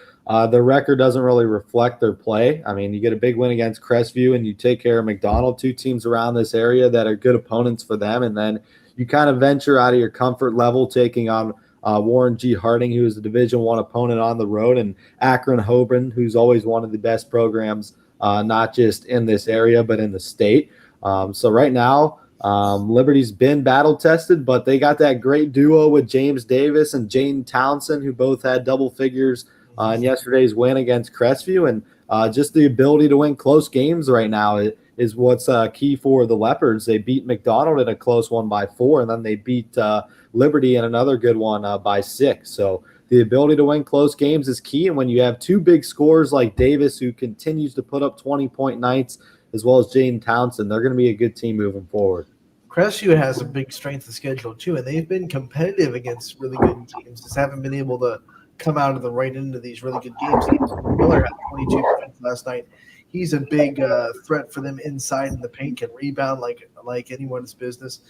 Their record doesn't really reflect their play. I mean, you get a big win against Crestview and you take care of McDonald, 2 teams around this area that are good opponents for them. And then you kind of venture out of your comfort level, taking on Warren G. Harding, who is a Division I opponent on the road, and Akron Hoban, who's always one of the best programs, not just in this area, but in the state. So right now, Liberty's been battle tested, but they got that great duo with James Davis and Jane Townsend, who both had double figures in yesterday's win against Crestview. And just the ability to win close games right now is what's key for the Leopards. They beat McDonald in a close one by 4, and then they beat Liberty in another good one by 6. So the ability to win close games is key. And when you have two big scorers like Davis, who continues to put up 20-point nights, as well as Jaden Townsend, they're going to be a good team moving forward. Crestview has a big strength of schedule too, and they've been competitive against really good teams. Just haven't been able to come out of the right end of these really good games. Miller had 22 points last night. He's a big threat for them inside in the paint, can rebound like anyone's business.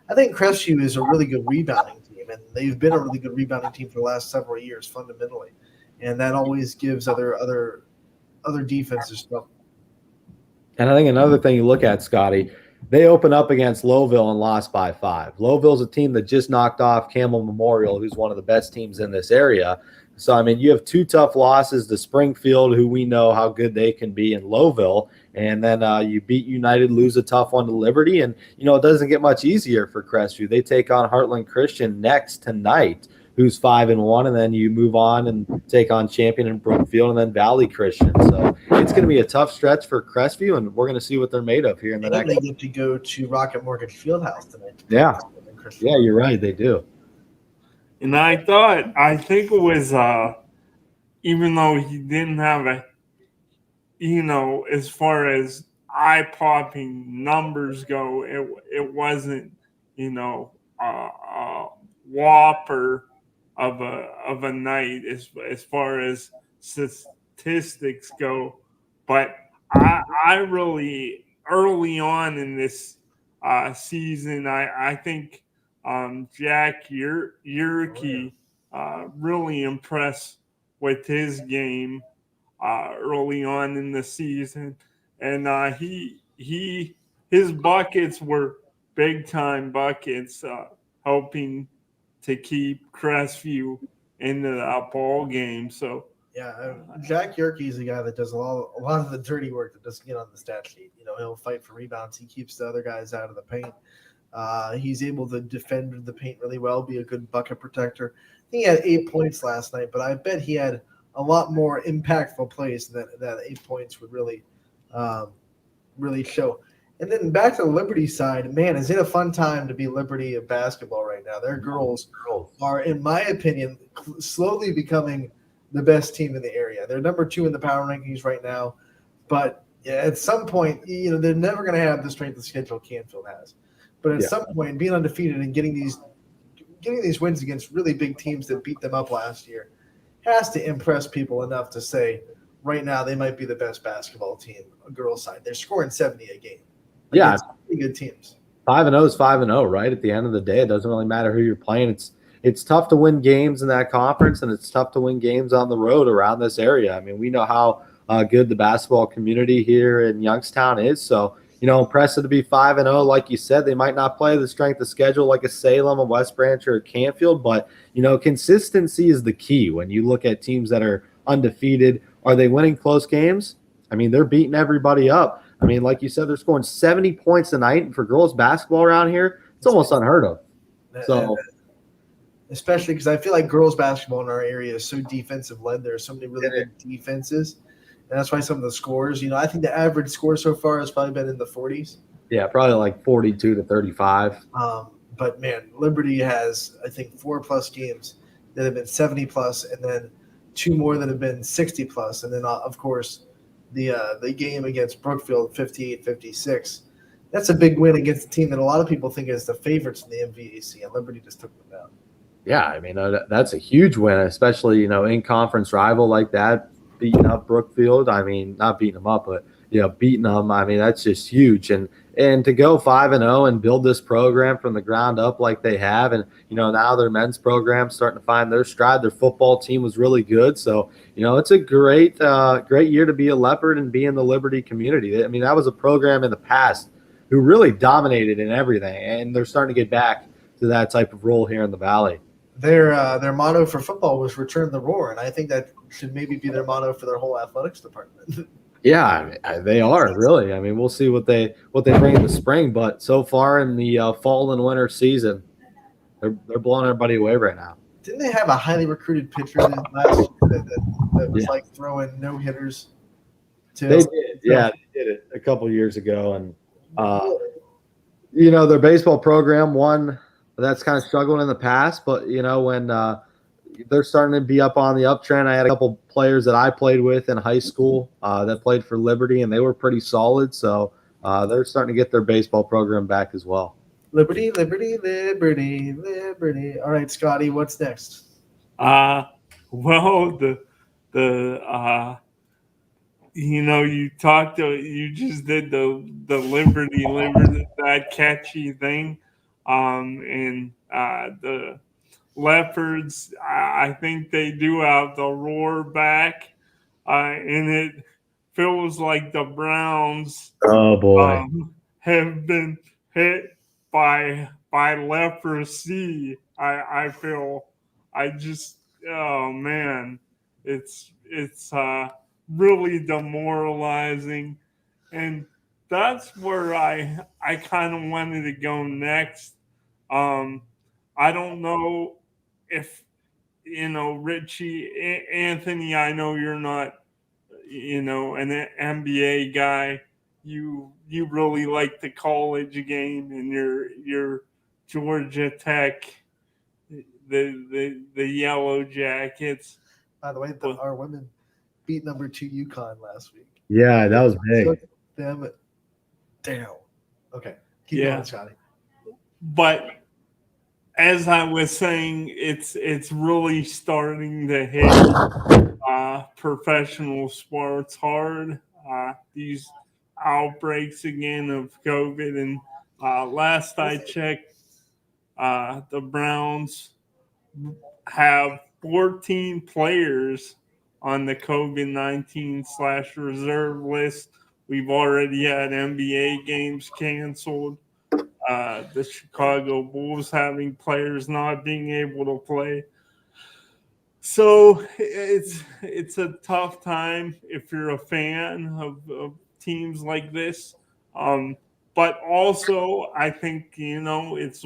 I think Crestview is a really good rebounding team, and they've been a really good rebounding team for the last several years fundamentally, and that always gives other defenses stuff. And I think another thing you look at, Scotty, they open up against Lowville and lost by 5. Lowville's a team that just knocked off Campbell Memorial, who's one of the best teams in this area. So, I mean, you have two tough losses to Springfield, who we know how good they can be, in Lowville. And then you beat United, lose a tough one to Liberty. And, you know, it doesn't get much easier for Crestview. They take on Heartland Christian next tonight, who's 5-1, and then you move on and take on Champion and Brookfield, and then Valley Christian. So it's going to be a tough stretch for Crestview, and we're going to see what they're made of here in the next. They get to go to Rocket Mortgage Fieldhouse tonight. Yeah, you're right. They do. And I think it was, even though he didn't have a, you know, as far as eye-popping numbers go, it wasn't, you know, whopper of a night as far as statistics go, but I really, early on in this season, I think Jack Yerke really impressed with his game early on in the season, and his buckets were big time buckets, helping to keep Crestview into that ball game. So yeah, Jack Yerke is a guy that does a lot of the dirty work that doesn't get on the stat sheet. You know, he'll fight for rebounds. He keeps the other guys out of the paint. He's able to defend the paint really well, be a good bucket protector. I think he had 8 points last night, but I bet he had a lot more impactful plays that 8 points would really show. And then back to the Liberty side, man, is it a fun time to be Liberty of basketball right now? Their girls are, in my opinion, slowly becoming the best team in the area. They're number 2 in the power rankings right now, but at some point, you know, they're never going to have the strength of schedule Canfield has. But at some point, being undefeated and getting these wins against really big teams that beat them up last year has to impress people enough to say right now they might be the best basketball team, girls side. They're scoring 70 a game. Yeah, pretty good teams. 5-0 is 5-0, right? At the end of the day, it doesn't really matter who you're playing. It's tough to win games in that conference, and it's tough to win games on the road around this area. I mean, we know how good the basketball community here in Youngstown is. So, you know, impressive to be 5-0. Like you said, they might not play the strength of schedule like a Salem, a West Branch, or a Canfield, but, you know, consistency is the key when you look at teams that are undefeated. Are they winning close games? I mean, they're beating everybody up. I mean, like you said, they're scoring 70 points a night, and for girls basketball around here, it's almost unheard of. So, especially because I feel like girls basketball in our area is so defensive led. There are so many really good defenses, and that's why some of the scores. You know, I think the average score so far has probably been in the 40s. Yeah, probably like 42 to 35. But man, Liberty has, I think, 4+ games that have been 70+, and then 2 more that have been 60+, and then of course the game against Brookfield, 58-56. That's a big win against a team that a lot of people think is the favorites in the MVAC, and Liberty just took them down. Yeah, I mean, that's a huge win, especially, you know, in conference rival like that, beating up Brookfield. I mean, not beating them up, but, you know, beating them. I mean, that's just huge. And to go 5-0 and build this program from the ground up like they have, and, you know, now their men's program starting to find their stride. Their football team was really good. So, you know, it's a great year to be a Leopard and be in the Liberty community. I mean, that was a program in the past who really dominated in everything, and they're starting to get back to that type of role here in the Valley. their motto for football was "Return the Roar," and I think that should maybe be their motto for their whole athletics department. Yeah, they are really. I mean, we'll see what they bring in the spring, but so far in the fall and winter season, they're blowing everybody away right now. Didn't they have a highly recruited pitcher last year that was like throwing no hitters? They did, yeah, they did it a couple years ago, and their baseball program one that's kind of struggled in the past, but when they're starting to be up on the uptrend. I had a couple players that I played with in high school that played for Liberty, and they were pretty solid. So they're starting to get their baseball program back as well. Liberty, Liberty, Liberty, Liberty. All right, Scotty, what's next? Well, you just did the Liberty, that catchy thing, and the Leopards. I think they do have the roar back, and it feels like the Browns. Oh boy, have been hit by leprosy. I feel. Oh man, it's really demoralizing, and that's where I kind of wanted to go next. I don't know if Richie, Anthony. I know you're not an NBA guy. You really like the college game and your Georgia Tech, the Yellow Jackets. By the way, our women beat number 2 UConn last week. Yeah, that was big. Took them down. Okay, keep going, Scotty. But as I was saying, it's really starting to hit professional sports hard. These outbreaks again of COVID, and last I checked, the Browns have 14 players on the COVID-19/reserve list. We've already had NBA games canceled. The Chicago Bulls having players not being able to play. So it's a tough time if you're a fan of teams like this. But also, I think, it's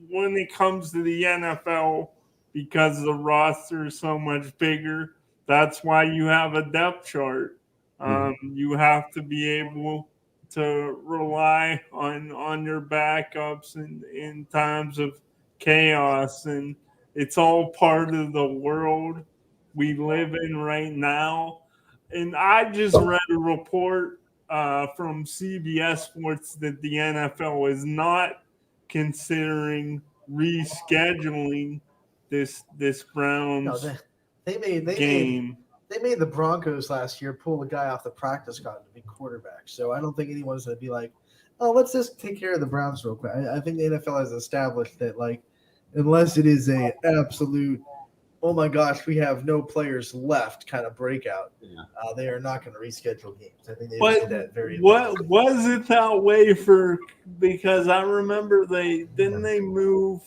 when it comes to the NFL, because the roster is so much bigger, that's why you have a depth chart. You have to be able to rely on your backups in times of chaos, and it's all part of the world we live in right now. And I just read a report from CBS Sports that the NFL is not considering rescheduling this Browns game. They made the Broncos last year pull the guy off the practice squad to be quarterback. So I don't think anyone's going to be like, oh, let's just take care of the Browns real quick. I think the NFL has established that, like, unless it is a absolute, oh my gosh, we have no players left kind of breakout, they are not going to reschedule games. I think they did that very What was it that way for? Because I remember they move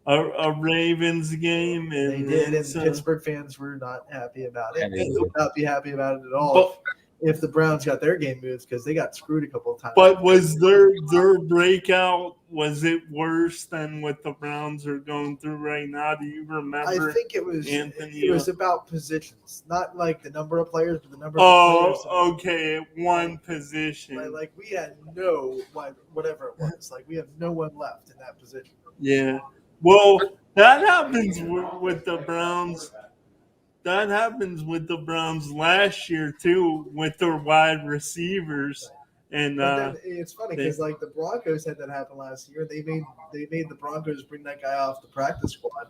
a Ravens game, and they did, and Pittsburgh fans were not happy about it. They would not be happy about it at all if the Browns got their game moved, because they got screwed a couple of times. But was their breakout, was it worse than what the Browns are going through right now? Do you remember? I think it was Anthony. It was about positions, not like the number of players, but the number of players. Oh, okay, one position. Like we had whatever it was. Like we have no one left in that position. Yeah. Well, that happens with the Browns. That happens with the Browns last year too, with their wide receivers. And it's funny because like the Broncos had that happen last year. They made the Broncos bring that guy off the practice squad.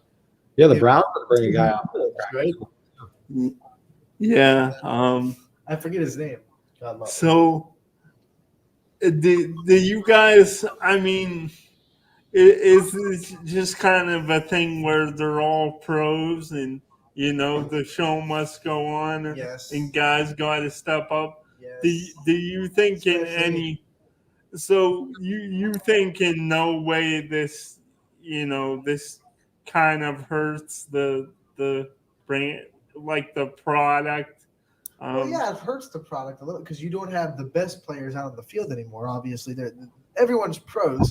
Yeah, the Browns would bring a guy off the practice squad. Yeah. I forget his name. God love him. So, do you guys? I mean, it's just kind of a thing where they're all pros, and the show must go on, and guys got to step up. Yes. Do you think in any? So you think in no way this kind of hurts the brand, like the product. Well, yeah, it hurts the product a little because you don't have the best players out on the field anymore. Obviously, everyone's pros,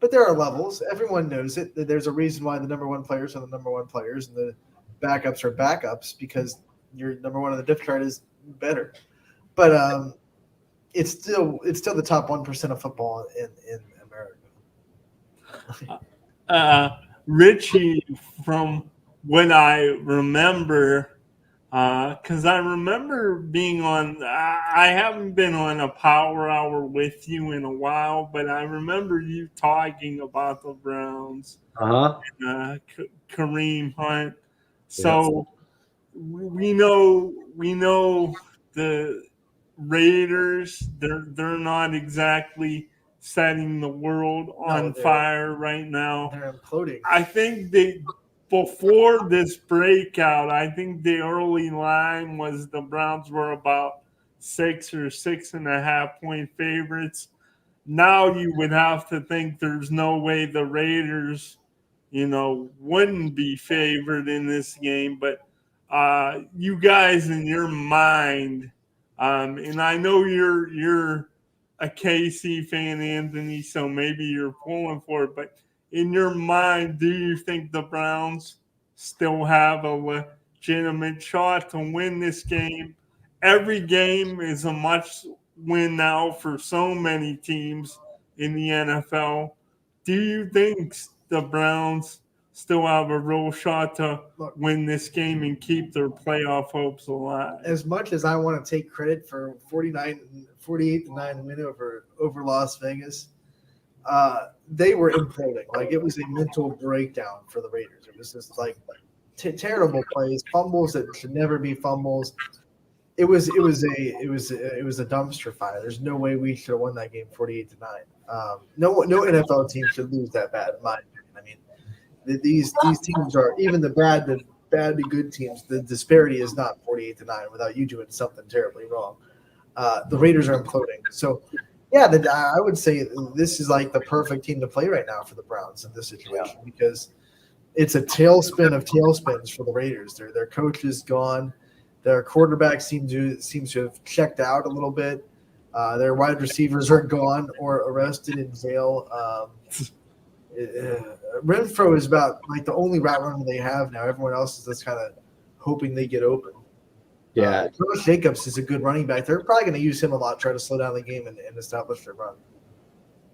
but there are levels. Everyone knows it. There's a reason why the number one players are the number one players and the backups are backups because your number one on the depth chart is better. But it's still the top 1% of football in America. Richie, from what I remember, because I remember being on, I haven't been on a power hour with you in a while, but I remember you talking about the Browns, and, Kareem Hunt. So we know the Raiders. They're not exactly setting the world on fire right now. They're imploding. I think before this breakout, I think the early line was the Browns were about 6 or 6.5 point favorites. Now you would have to think there's no way the Raiders, wouldn't be favored in this game. But you guys in your mind, and I know you're a KC fan, Anthony, so maybe you're pulling for it, but in your mind, do you think the Browns still have a legitimate shot to win this game? Every game is a must win now for so many teams in the NFL. Do you think the Browns still have a real shot to win this game and keep their playoff hopes alive? As much as I want to take credit for 48-9 win over Las Vegas, they were imploding. Like, it was a mental breakdown for the Raiders. It was just like terrible plays, fumbles that should never be fumbles. It was a dumpster fire. There's no way we should have won that game 48-9. No NFL team should lose that bad, in my opinion. I mean, these teams are, even the bad to good teams. The disparity is not 48-9 without you doing something terribly wrong. The Raiders are imploding. So, yeah, I would say this is like the perfect team to play right now for the Browns in this situation because it's a tailspin of tailspins for the Raiders. Their coach is gone. Their quarterback seems to have checked out a little bit. Their wide receivers are gone or arrested in jail. Renfro is about like the only route runner they have now. Everyone else is just kind of hoping they get open. Yeah. Josh Jacobs is a good running back. They're probably going to use him a lot, try to slow down the game and establish their run.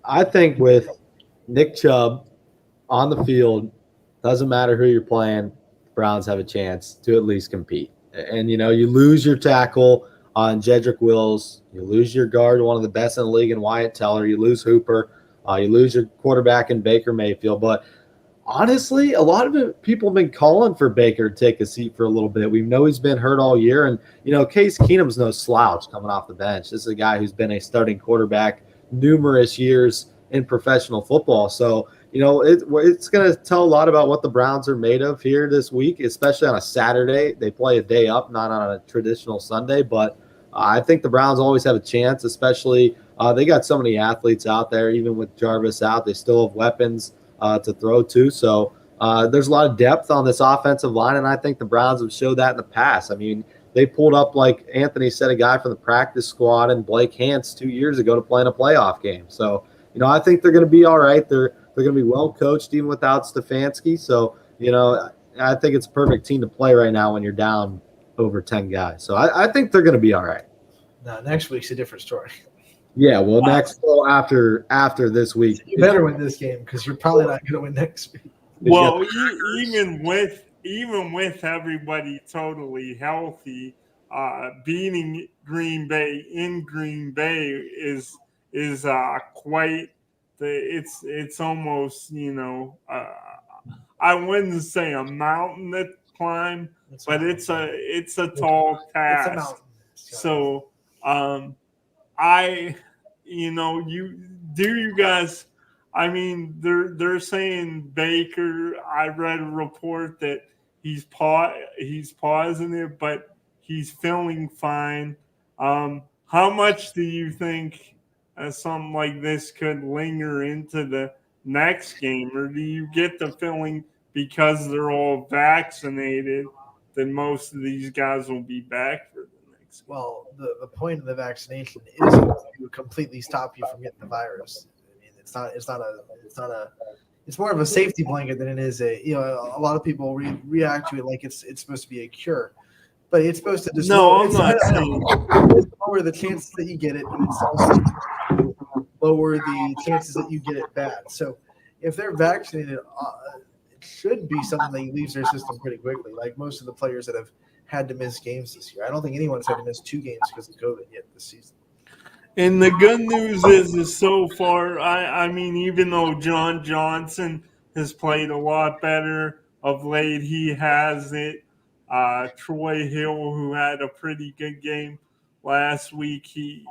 I think with Nick Chubb on the field, doesn't matter who you're playing, the Browns have a chance to at least compete. And, you lose your tackle on Jedrick Wills. You lose your guard, one of the best in the league, in Wyatt Teller. You lose Hooper. You lose your quarterback in Baker Mayfield. But honestly, a lot of people have been calling for Baker to take a seat for a little bit. We know he's been hurt all year. And, Case Keenum's no slouch coming off the bench. This is a guy who's been a starting quarterback numerous years in professional football. So, it's going to tell a lot about what the Browns are made of here this week, especially on a Saturday. They play a day up, not on a traditional Sunday. But I think the Browns always have a chance, especially they got so many athletes out there. Even with Jarvis out, they still have weapons to throw to. So there's a lot of depth on this offensive line, and I think the Browns have showed that in the past. I mean, they pulled up, like Anthony said, a guy from the practice squad and Blake Hance 2 years ago to play in a playoff game. So, I think they're going to be all right. They're going to be well coached even without Stefanski. So, I think it's a perfect team to play right now when you're down over 10 guys. So I think they're going to be all right. No, next week's a different story. Yeah, well, after this week, you better win this game because you're probably not going to win next week. Well, even with everybody totally healthy, beating Green Bay in Green Bay is quite. It's almost I wouldn't say a mountain to climb, but it's a tall task. It's a mountain. So you guys. I mean, they're saying Baker. I read a report that he's pausing it, but he's feeling fine. How much do you think something like this could linger into the next game, or do you get the feeling because they're all vaccinated, then most of these guys will be back for the next game. Well, the point of the vaccination is to completely stop you from getting the virus. I mean, it's more of a safety blanket than it is a lot of people react to it like it's supposed to be a cure, but it's supposed to just lower the chances that you get it, and it's also to lower the chances that you get it bad. So if they're vaccinated, it should be something that leaves their system pretty quickly. Like most of the players that have had to miss games this year, I don't think anyone's had to miss 2 games because of COVID yet this season. And the good news is so far, I mean, even though John Johnson has played a lot better of late, he has it. Troy Hill, who had a pretty good game last week, he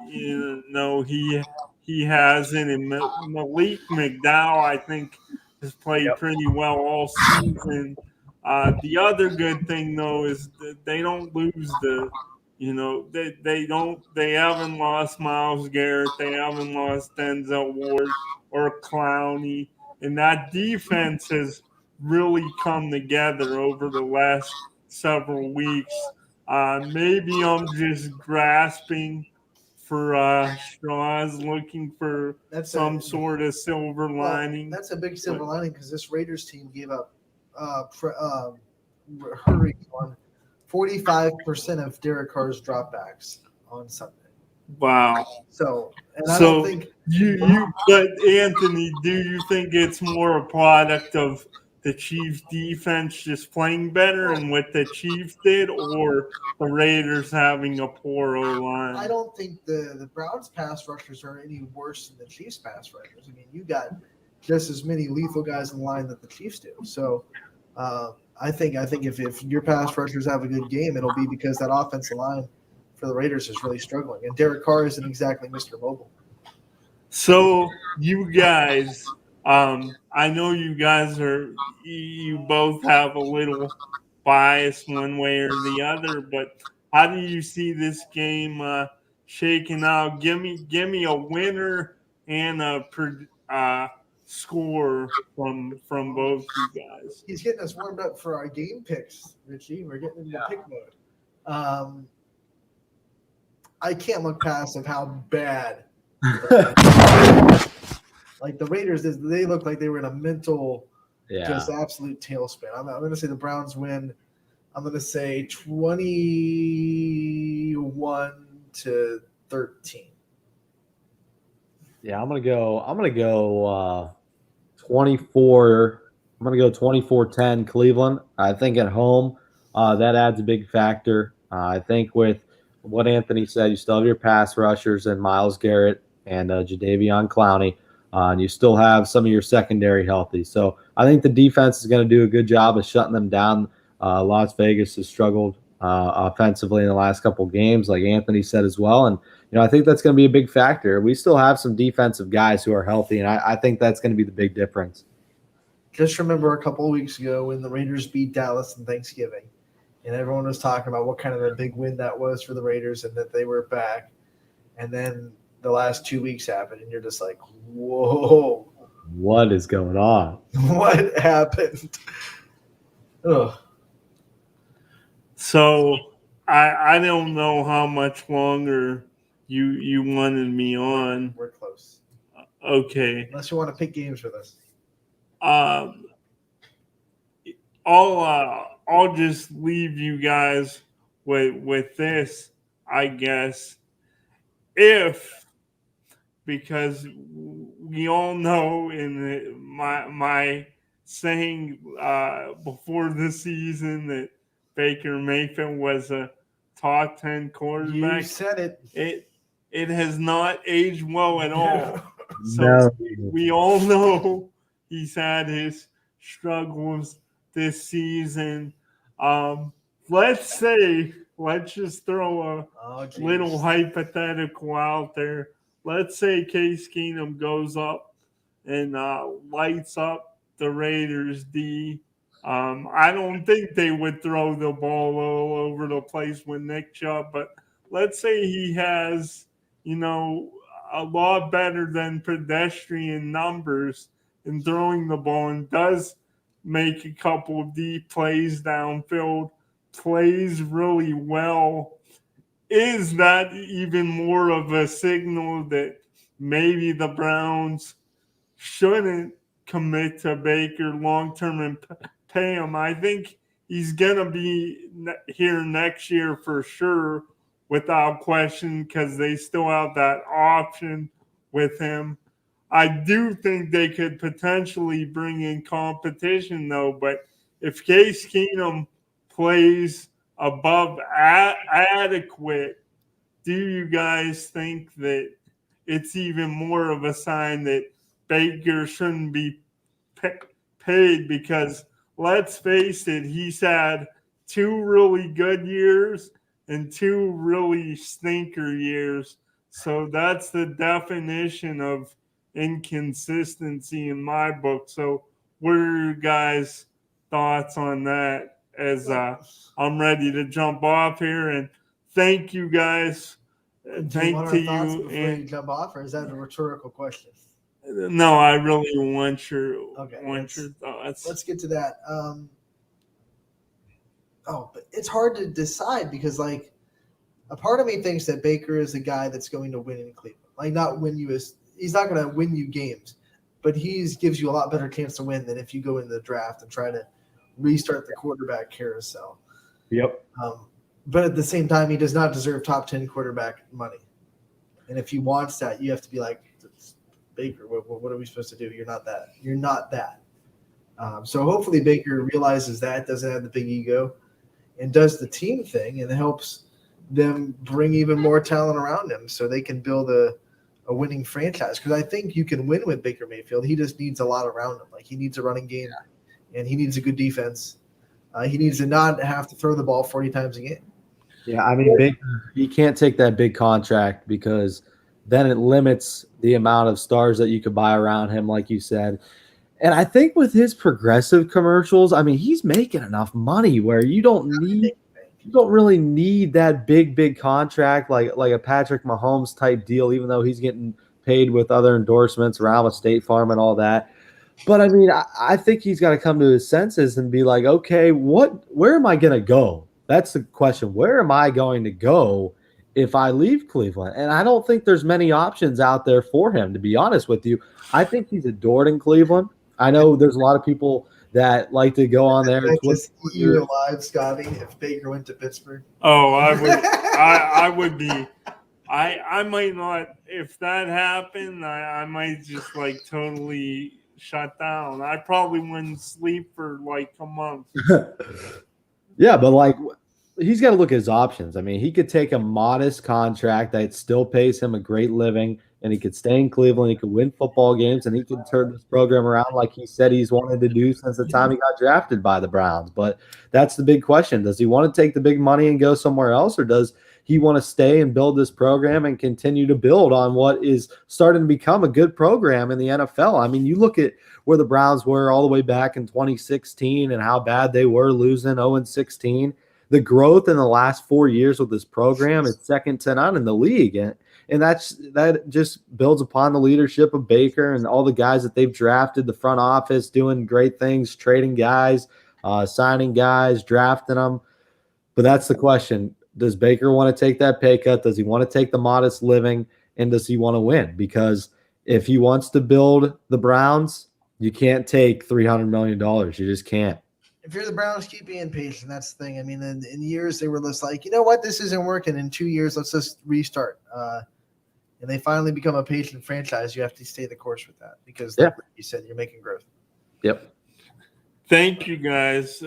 has it. And Malik McDowell, I think, has played pretty well all season. The other good thing, though, is that they don't lose they haven't lost Myles Garrett, they haven't lost Denzel Ward or Clowney, and that defense has really come together over the last several weeks. Maybe I'm just grasping for straws, looking for some sort of silver lining. That's a big silver lining because this Raiders team gave up hurry on 45% of Derek Carr's dropbacks on Sunday. Wow. So I don't think but Anthony, do you think it's more a product of the Chiefs defense just playing better and what the Chiefs did, or the Raiders having a poor O-line? I don't think the Browns pass rushers are any worse than the Chiefs pass rushers. I mean, you got just as many lethal guys in the line that the Chiefs do. So I think if your pass rushers have a good game, it'll be because that offensive line for the Raiders is really struggling. And Derek Carr isn't exactly Mr. Mobile. So you guys, I know you guys you both have a little bias one way or the other, but how do you see this game shaking out? Give me a winner and a score from both you guys. He's getting us warmed up for our game picks, Richie. We're getting into pick mode. I can't look past of how bad like the Raiders is. They look like they were in a mental just absolute tailspin. I'm going to say the Browns win. I'm going to say 21-13. Yeah, I'm gonna go 24. I'm gonna go 24-10 Cleveland. I think at home that adds a big factor. I think with what Anthony said, you still have your pass rushers and Myles Garrett and Jadeveon Clowney, and you still have some of your secondary healthy. So I think the defense is going to do a good job of shutting them down. Las Vegas has struggled offensively in the last couple of games, like Anthony said as well, and I think that's going to be a big factor. We still have some defensive guys who are healthy, and I think that's going to be the big difference. Just remember a couple of weeks ago when the Raiders beat Dallas on Thanksgiving, and everyone was talking about what kind of a big win that was for the Raiders and that they were back. And then the last 2 weeks happened, and you're just like, whoa. What is going on? What happened? Ugh. So I don't know how much longer you wanted me on. We're close. Okay. Unless you want to pick games with us. I'll just leave you guys with this, I guess. Because we all know in my saying before the season that Baker Mayfield was a top 10 quarterback. You said it. It has not aged well at all. No. So we all know he's had his struggles this season. Let's just throw a little hypothetical out there. Let's say Case Keenum goes up and lights up the Raiders D. I don't think they would throw the ball all over the place with Nick Chubb, but let's say he has, a lot better than pedestrian numbers in throwing the ball and does make a couple of deep plays downfield, plays really well. Is that even more of a signal that maybe the Browns shouldn't commit to Baker long term and pay him? I think he's going to be here next year for sure, without question, because they still have that option with him. I do think they could potentially bring in competition, though. But if Case Keenum plays above adequate, do you guys think that it's even more of a sign that Baker shouldn't be paid? Because let's face it, he's had 2 really good years and 2 really stinker years. So that's the definition of inconsistency in my book. So what are your guys' thoughts on that as I'm ready to jump off here? And thank you guys. Do you want our thoughts you. before And you jump off, or is that a rhetorical question? no, I really want your thoughts. Let's get to that. But it's hard to decide because, like, a part of me thinks that Baker is a guy that's going to win in Cleveland. Like, not win you he's not going to win you games, but gives you a lot better chance to win than if you go in the draft and try to restart the quarterback carousel. Yep. But at the same time, he does not deserve top 10 quarterback money. And if he wants that, you have to be like, Baker, what are we supposed to do? You're not that. You're not that. So hopefully Baker realizes that, doesn't have the big ego, and does the team thing and helps them bring even more talent around him so they can build a winning franchise. Because I think you can win with Baker Mayfield. He just needs a lot around him. Like, he needs a running game, and he needs a good defense. He needs to not have to throw the ball 40 times a game. Yeah, I mean, Baker, he can't take that big contract because then it limits the amount of stars that you could buy around him, like you said. And I think with his progressive commercials, I mean, he's making enough money where you don't really need that big contract like a Patrick Mahomes type deal, even though he's getting paid with other endorsements around with State Farm and all that. But I mean, I think he's got to come to his senses and be like, okay, where am I going to go? That's the question. Where am I going to go if I leave Cleveland? And I don't think there's many options out there for him, to be honest with you. I think he's adored in Cleveland. I know there's a lot of people that like to go on there. Just eat you alive, Scotty, if Baker went to Pittsburgh. Oh, I would. I would be. I might not. If that happened, I might just like totally shut down. I probably wouldn't sleep for like a month. Yeah, but like, he's got to look at his options. I mean, he could take a modest contract that still pays him a great living, and he could stay in Cleveland. He could win football games, and he could turn this program around like he said he's wanted to do since the time he got drafted by the Browns. But that's the big question. Does he want to take the big money and go somewhere else, or does he want to stay and build this program and continue to build on what is starting to become a good program in the NFL? I mean, you look at where the Browns were all the way back in 2016 and how bad they were losing 0-16. The growth in the last 4 years with this program is second to none in the league. And that just builds upon the leadership of Baker and all the guys that they've drafted, the front office doing great things, trading guys, signing guys, drafting them. But that's the question. Does Baker want to take that pay cut? Does he want to take the modest living? And does he want to win? Because if he wants to build the Browns, you can't take $300 million. You just can't. If you're the Browns, keep being patient. That's the thing. I mean, in years, they were just like, you know what? This isn't working. In 2 years, let's just restart. And they finally become a patient franchise. You have to stay the course with that because, like you said, you're making growth. Yep. Thank you, guys.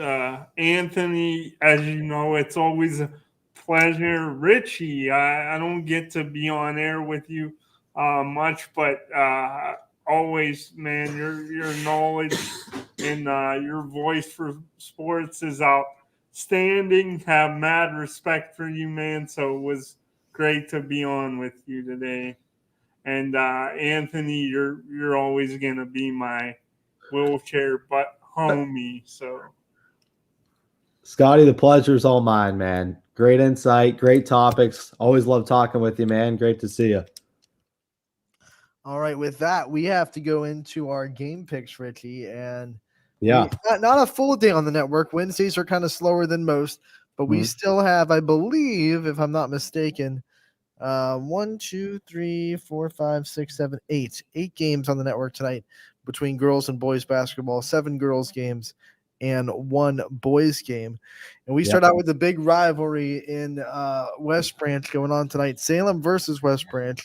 Anthony, as you know, it's always a pleasure. Richie, I don't get to be on air with you much, but always, man, your knowledge and your voice for sports is outstanding. Have mad respect for you, man. So it was great to be on with you today. And Anthony, you're always gonna be my wheelchair butt homie. So Scotty, the pleasure's all mine, man. Great insight, great topics. Always love talking with you, man. Great to see you. All right, with that, we have to go into our game picks, Richie. And Yeah. Not a full day on the network. Wednesdays are kind of slower than most, but we still have, I believe, if I'm not mistaken, 1, 2, 3, 4, 5, 6, 7, 8. 8 games on the network tonight between girls and boys basketball, 7 girls games and 1 boys game. And we start out with the big rivalry in West Branch going on tonight. Salem versus West Branch.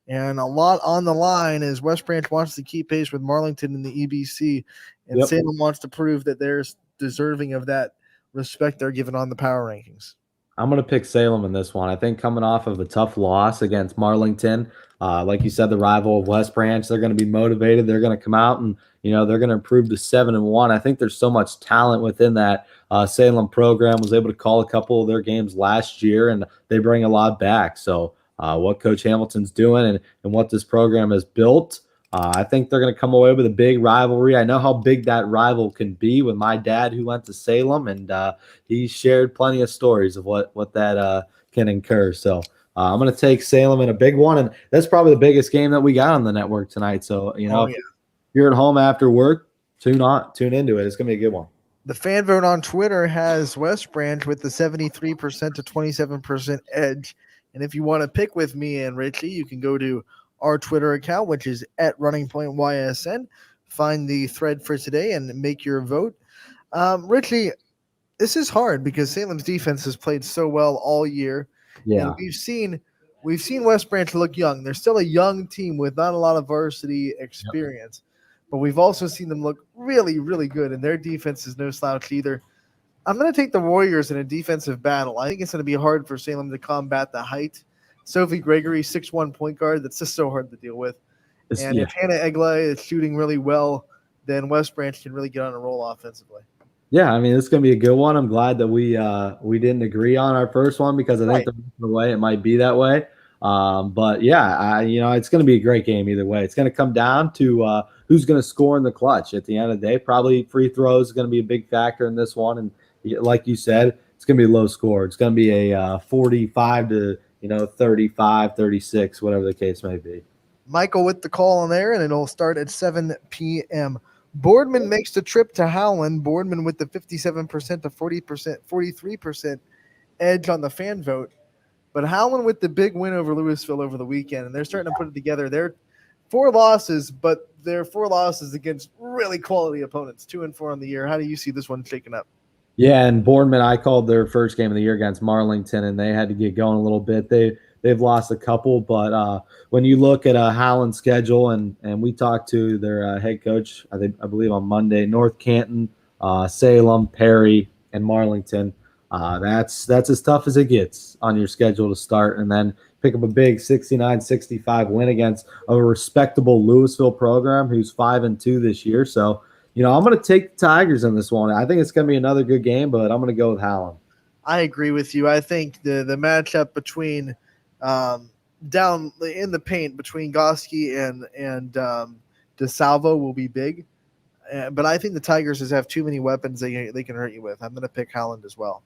And a lot on the line as West Branch wants to keep pace with Marlington in the EBC. And Salem wants to prove that they're deserving of that respect they're given on the power rankings. I'm going to pick Salem in this one. I think coming off of a tough loss against Marlington, like you said, the rival of West Branch, they're going to be motivated. They're going to come out and, they're going to improve to 7-1. I think there's so much talent within that Salem program. Was able to call a couple of their games last year, and they bring a lot back. So what Coach Hamilton's doing and what this program has built, I think they're going to come away with a big rivalry. I know how big that rival can be with my dad who went to Salem, and he shared plenty of stories of what that can incur. So I'm going to take Salem in a big one, and that's probably the biggest game that we got on the network tonight. So, if you're at home after work, tune into it. It's going to be a good one. The fan vote on Twitter has West Branch with the 73% to 27% edge. And if you want to pick with me and Richie, you can go to our Twitter account, which is at Running Point YSN. Find the thread for today and make your vote. Richie, this is hard because Salem's defense has played so well all year. Yeah. And we've seen West Branch look young. They're still a young team with not a lot of varsity experience. But we've also seen them look really, really good, and their defense is no slouch either. I'm going to take the Warriors in a defensive battle. I think it's going to be hard for Salem to combat the height. Sophie Gregory, 6'1" point guard, that's just so hard to deal with. If Hannah Egla is shooting really well, then West Branch can really get on a roll offensively. Yeah, I mean, it's going to be a good one. I'm glad that we didn't agree on our first one because I think the way it might be that way. But yeah, it's going to be a great game either way. It's going to come down to who's going to score in the clutch at the end of the day. Probably free throws is going to be a big factor in this one. And like you said, it's going to be low score. It's going to be a 45 to 35, 36, whatever the case may be. Michael with the call on there, and it'll start at 7 p.m. Boardman makes the trip to Howland. Boardman with the 57% to 40%, 43% edge on the fan vote. But Howland with the big win over Louisville over the weekend, and they're starting to put it together. They're 4 losses, but they're 4 losses against really quality opponents, 2-4 on the year. How do you see this one shaking up? Yeah, and Boardman, I called their first game of the year against Marlington, and they had to get going a little bit. They've lost a couple, but when you look at Howland's schedule, and we talked to their head coach, I believe on Monday, North Canton, Salem, Perry, and Marlington. That's as tough as it gets on your schedule to start, and then pick up a big 69-65 win against a respectable Louisville program who's 5-2 this year. So, I'm going to take the Tigers in this one. I think it's going to be another good game, but I'm going to go with Howland. I agree with you. I think the matchup between down in the paint between Goski and DeSalvo will be big. But I think the Tigers just have too many weapons they can hurt you with. I'm going to pick Howland as well.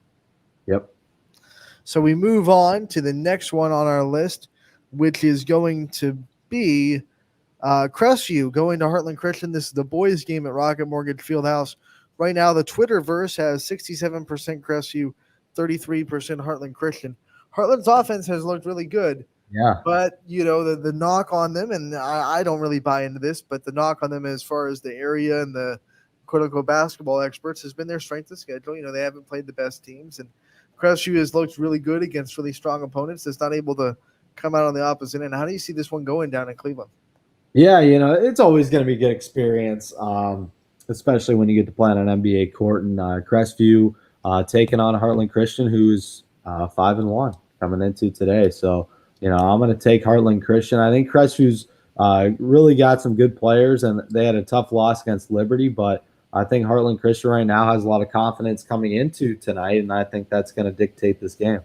Yep. So we move on to the next one on our list, which is going to be Crestview going to Heartland Christian. This is the boys' game at Rocket Mortgage Fieldhouse. Right now, the Twitterverse has 67% Crestview, 33% Heartland Christian. Heartland's offense has looked really good. Yeah. But, the knock on them, and I don't really buy into this, but the knock on them as far as the area and the quote-unquote basketball experts has been their strength of schedule. They haven't played the best teams, and Crestview has looked really good against really strong opponents that's not able to come out on the opposite end. How do you see this one going down in Cleveland? Yeah, it's always going to be a good experience, especially when you get to play on an NBA court. And Crestview taking on Heartland Christian, who's 5-1 coming into today. So, I'm going to take Heartland Christian. I think Crestview's really got some good players, and they had a tough loss against Liberty. But I think Heartland Christian right now has a lot of confidence coming into tonight, and I think that's going to dictate this game.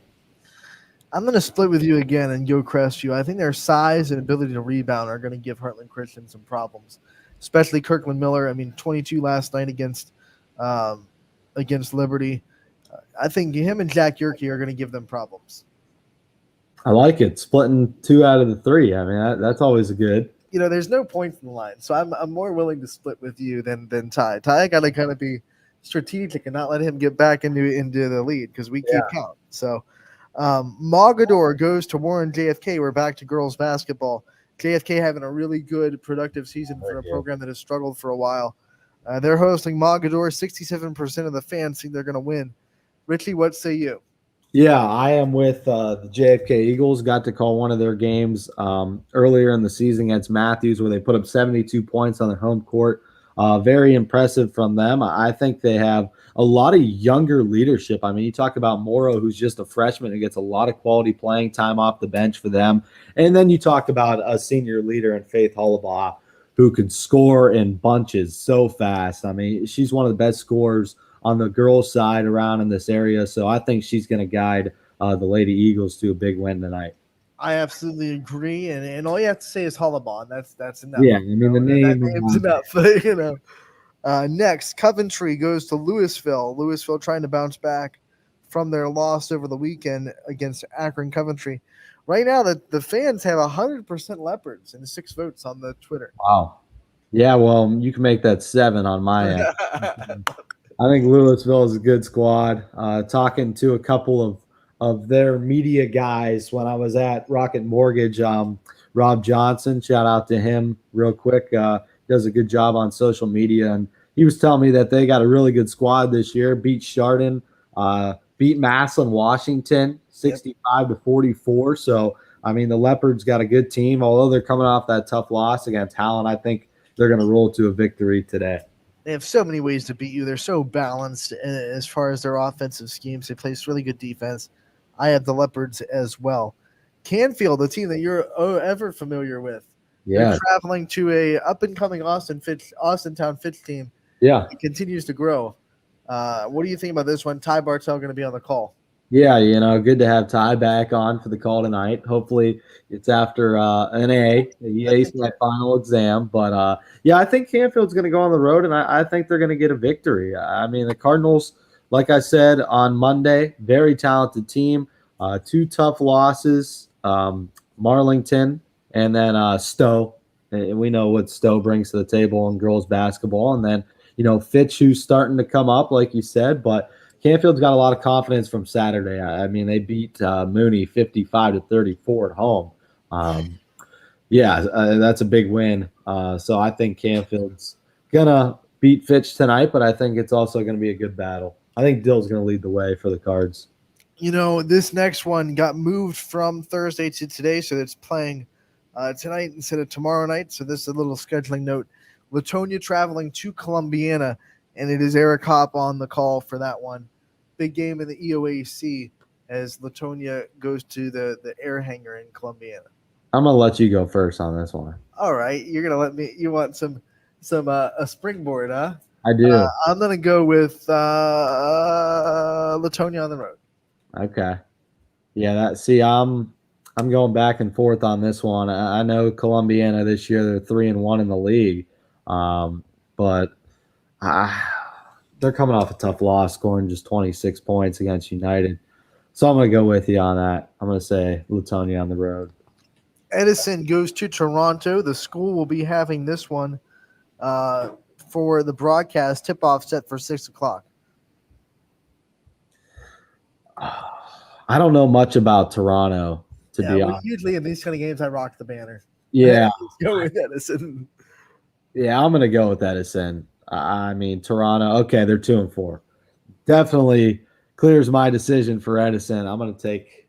I'm going to split with you again and go Crestview. I think their size and ability to rebound are going to give Heartland Christian some problems, especially Kirkland Miller. 22 last night against Liberty. I think him and Jack Yerke are going to give them problems. I like it. Splitting 2 out of the 3. That's always good. there's no points in the line, so I'm more willing to split with you than Ty. Ty got to kind of be strategic and not let him get back into the lead because we keep count. So Mogador goes to Warren JFK. We're back to girls basketball. JFK having a really good, productive season for a program that has struggled for a while. They're hosting Mogador. 67% of the fans think they're going to win. Richie, what say you? Yeah, I am with the JFK Eagles. Got to call one of their games earlier in the season against Matthews where they put up 72 points on their home court. Very impressive from them. I think they have a lot of younger leadership. I mean, you talk about Morrow, who's just a freshman who gets a lot of quality playing time off the bench for them. And then you talk about a senior leader in Faith Hullabaugh who could score in bunches so fast. I mean, she's one of the best scorers on the girls' side around in this area. So I think she's going to guide the Lady Eagles to a big win tonight. I absolutely agree. And all you have to say is Hullabaugh. That's enough. Yeah, I mean, the name name's enough. Next, Coventry goes to Louisville. Louisville trying to bounce back from their loss over the weekend against Akron Coventry. Right now, the fans have 100% Leopards and 6 votes on the Twitter. Wow. Yeah, well, you can make that 7 on my end. I think Louisville is a good squad. Talking to a couple of their media guys when I was at Rocket Mortgage, Rob Johnson, shout out to him real quick. Does a good job on social media, and he was telling me that they got a really good squad this year. Beat Chardon, beat Massillon Washington 65-44. So I mean, the Leopards got a good team. Although they're coming off that tough loss against Howland, I think they're going to roll to a victory today. They have so many ways to beat you. They're so balanced as far as their offensive schemes. They play really good defense. I have the Leopards as well. Canfield, a team that you're ever familiar with. Yeah. They're traveling to a up-and-coming Austintown Fitch team. Yeah. It continues to grow. What do you think about this one? Ty Bartell going to be on the call. Yeah, good to have Ty back on for the call tonight. Hopefully it's after an A. He aced that final exam. But, yeah, I think Canfield's going to go on the road, and I think they're going to get a victory. I mean, the Cardinals, like I said on Monday, very talented team. 2 tough losses, Marlington and then Stowe. And we know what Stowe brings to the table in girls basketball. And then, Fitch, who's starting to come up, like you said, but Canfield's got a lot of confidence from Saturday. I mean, they beat Mooney 55-34 at home. That's a big win. So I think Canfield's going to beat Fitch tonight, but I think it's also going to be a good battle. I think Dill's going to lead the way for the Cards. This next one got moved from Thursday to today, so it's playing tonight instead of tomorrow night. So this is a little scheduling note. Latonia traveling to Columbiana, and it is Eric Hopp on the call for that one. Big game in the EOAC as Latonia goes to the air hangar in Columbiana. I'm going to let you go first on this one. All right. You're going to let me – you want some a springboard, huh? I do. I'm going to go with Latonia on the road. Okay. Yeah, I'm going back and forth on this one. I know Columbiana this year, they're 3-1 in the league. But they're coming off a tough loss, scoring just 26 points against United. So I'm going to go with you on that. I'm going to say Latonia on the road. Edison goes to Toronto. The school will be having this one for the broadcast tip-off set for 6 o'clock. I don't know much about Toronto, to be honest. Usually in these kind of games, I rock the banner. Yeah. Let's go with Edison. Yeah, I'm going to go with Edison. I mean, Toronto, okay, they're 2-4. Definitely clears my decision for Edison. I'm going to take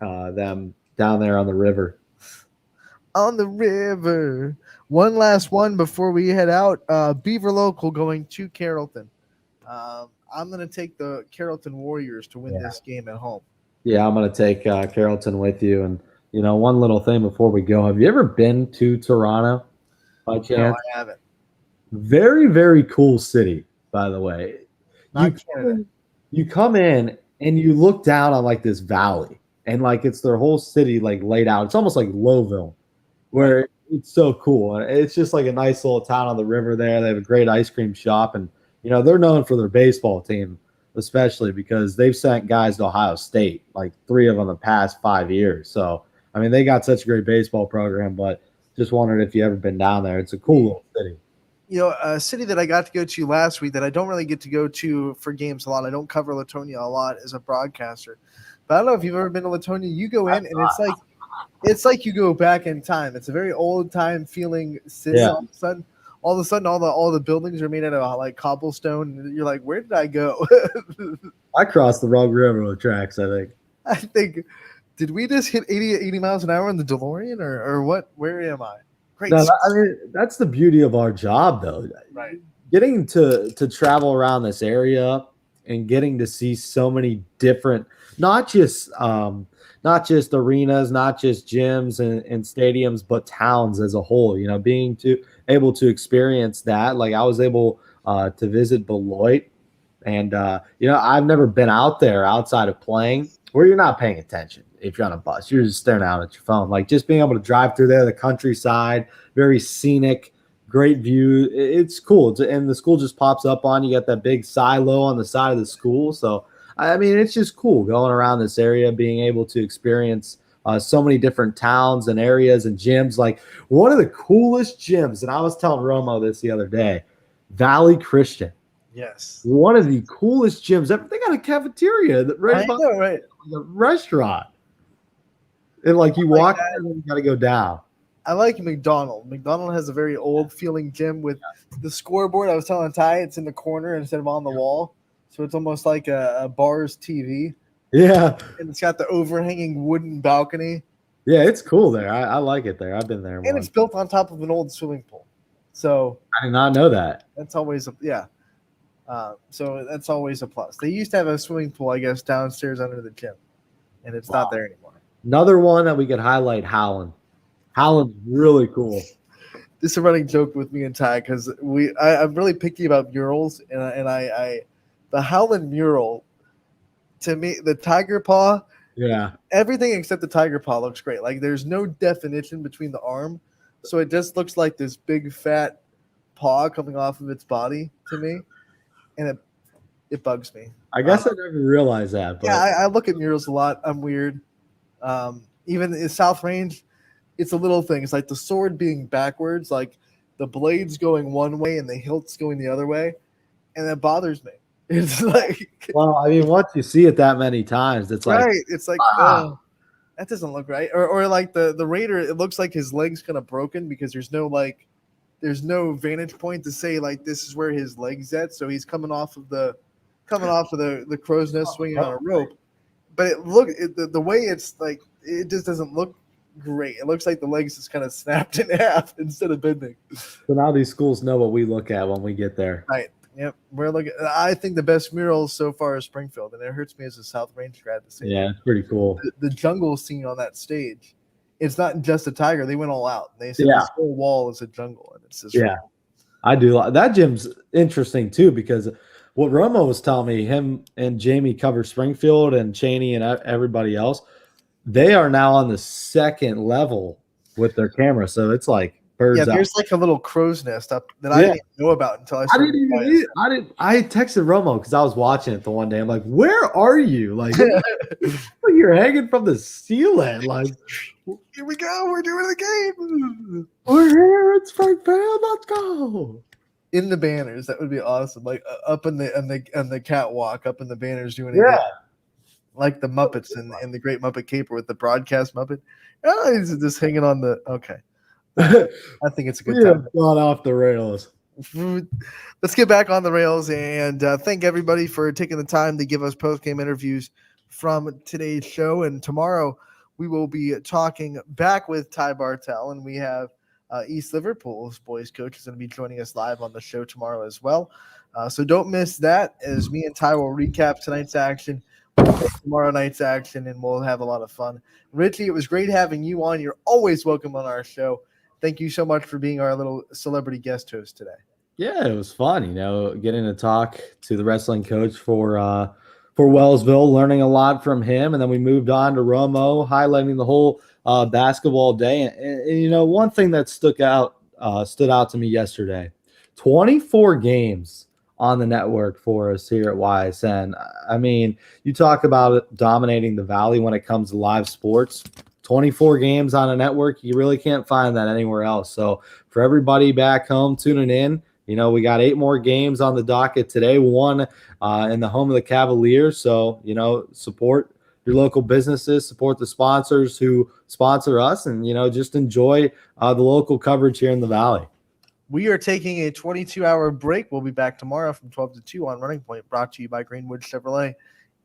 them down there on the river. On the river. One last one before we head out. Beaver Local going to Carrollton. I'm going to take the Carrollton Warriors to win this game at home. Yeah, I'm going to take Carrollton with you. And, one little thing before we go. Have you ever been to Toronto by chance? No, I haven't. Very, very cool city, by the way. You come in and you look down on like this valley, and like it's their whole city like laid out. It's almost like Lowville, where it's so cool. And it's just like a nice little town on the river there. They have a great ice cream shop, and they're known for their baseball team, especially because they've sent guys to Ohio State, like 3 of them the past 5 years. So I mean, they got such a great baseball program, but just wondered if you ever been down there. It's a cool little city. You know, a city that I got to go to last week that I don't really get to go to for games a lot. I don't cover Latonia a lot as a broadcaster, but I don't know if you've ever been to Latonia. You go in and it's like you go back in time. It's a very old time feeling city. Yeah. All of a sudden, all the buildings are made out of like cobblestone. And you're like, where did I go? I crossed the wrong railroad tracks, I think. Did we just hit 80 miles an hour in the DeLorean or what? Where am I? Great. No, I mean, that's the beauty of our job, though. Right. Getting to travel around this area and getting to see so many different, not just arenas, not just gyms and stadiums, but towns as a whole. You know, being able to experience that. Like I was able to visit Beloit, and you know, I've never been out there outside of playing where you're not paying attention. If you're on a bus, you're just staring out at your phone. Like just being able to drive through there, the countryside, very scenic, great view. It's cool. And the school just pops up on you. Got that big silo on the side of the school. So, I mean, it's just cool going around this area, being able to experience so many different towns and areas and gyms. Like one of the coolest gyms, and I was telling Romo this the other day, Valley Christian. Yes. One of the coolest gyms ever. They got a cafeteria right by the restaurant. And like you walk there and you got to go down. I like McDonald. McDonald has a very old feeling gym with the scoreboard. I was telling Ty it's in the corner instead of on the wall. So it's almost like a bar's TV. Yeah. And it's got the overhanging wooden balcony. Yeah, it's cool there. I like it there. I've been there. And it's built on top of an old swimming pool. So I did not know that. That's always so that's always a plus. They used to have a swimming pool, I guess, downstairs under the gym. And it's not there anymore. Another one that we could highlight, Howland. Howland's really cool. This is a running joke with me and Ty because I'm really picky about murals, and the Howland mural, to me, the tiger paw, everything except the tiger paw looks great. Like there's no definition between the arm, so it just looks like this big fat paw coming off of its body to me, and it bugs me. I guess I never realized that. But. Yeah, I look at murals a lot. I'm weird. Even in South Range, it's a little thing. It's like the sword being backwards, like the blades going one way and the hilts going the other way, and that bothers me. It's like, well, I mean, once you see it that many times, it's like, right. It's like, oh, that doesn't look right. Or like the Raider, it looks like his leg's kind of broken because there's no vantage point to say like this is where his leg's at. So he's coming off of the crow's nest swinging on a rope. But the way it's like, it just doesn't look great. It looks like the legs just kind of snapped in half instead of bending. So now these schools know what we look at when we get there. Right. Yep. I think the best murals so far is Springfield, and it hurts me as a South Range grad to say. Yeah, it's pretty cool. The jungle scene on that stage, it's not just a tiger. They went all out. They said this whole wall is a jungle, and it's just I do. That gym's interesting too because what Romo was telling me, him and Jamie cover Springfield and Cheney and everybody else. They are now on the second level with their camera, so it's like birds. Yeah, there's like a little crow's nest up that I didn't know about until I started. I texted Romo because I was watching it the one day. I'm like, "Where are you? Like, you're hanging from the ceiling. Like, here we go. We're doing the game. We're here. It's Springfield. Let's go." In the banners, that would be awesome. Like up in the catwalk, up in the banners doing it. Yeah. Like the Muppets and the Great Muppet Caper with the broadcast Muppet. Oh, he's just hanging on the okay. I think it's a good time. Gone off the rails. Let's get back on the rails and thank everybody for taking the time to give us post-game interviews from today's show. And tomorrow we will be talking back with Ty Bartell, and we have East Liverpool's boys coach is going to be joining us live on the show tomorrow as well. So don't miss that as me and Ty will recap tonight's action, tomorrow night's action, and we'll have a lot of fun. Richie, it was great having you on. You're always welcome on our show. Thank you so much for being our little celebrity guest host today. Yeah, it was fun, getting to talk to the wrestling coach for Wellsville, learning a lot from him, and then we moved on to Romo, highlighting the whole basketball day. And one thing that stood out to me yesterday: 24 games on the network for us here at YSN. I mean, you talk about it dominating the Valley when it comes to live sports. 24 games on a network. You really can't find that anywhere else. So for everybody back home tuning in, we got 8 more games on the docket today, 1 in the home of the Cavaliers. So, support your local businesses, support the sponsors who sponsor us, and, just enjoy the local coverage here in the Valley. We are taking a 22-hour break. We'll be back tomorrow from 12 to 2 on Running Point, brought to you by Greenwood Chevrolet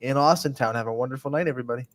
in Austintown. Have a wonderful night, everybody.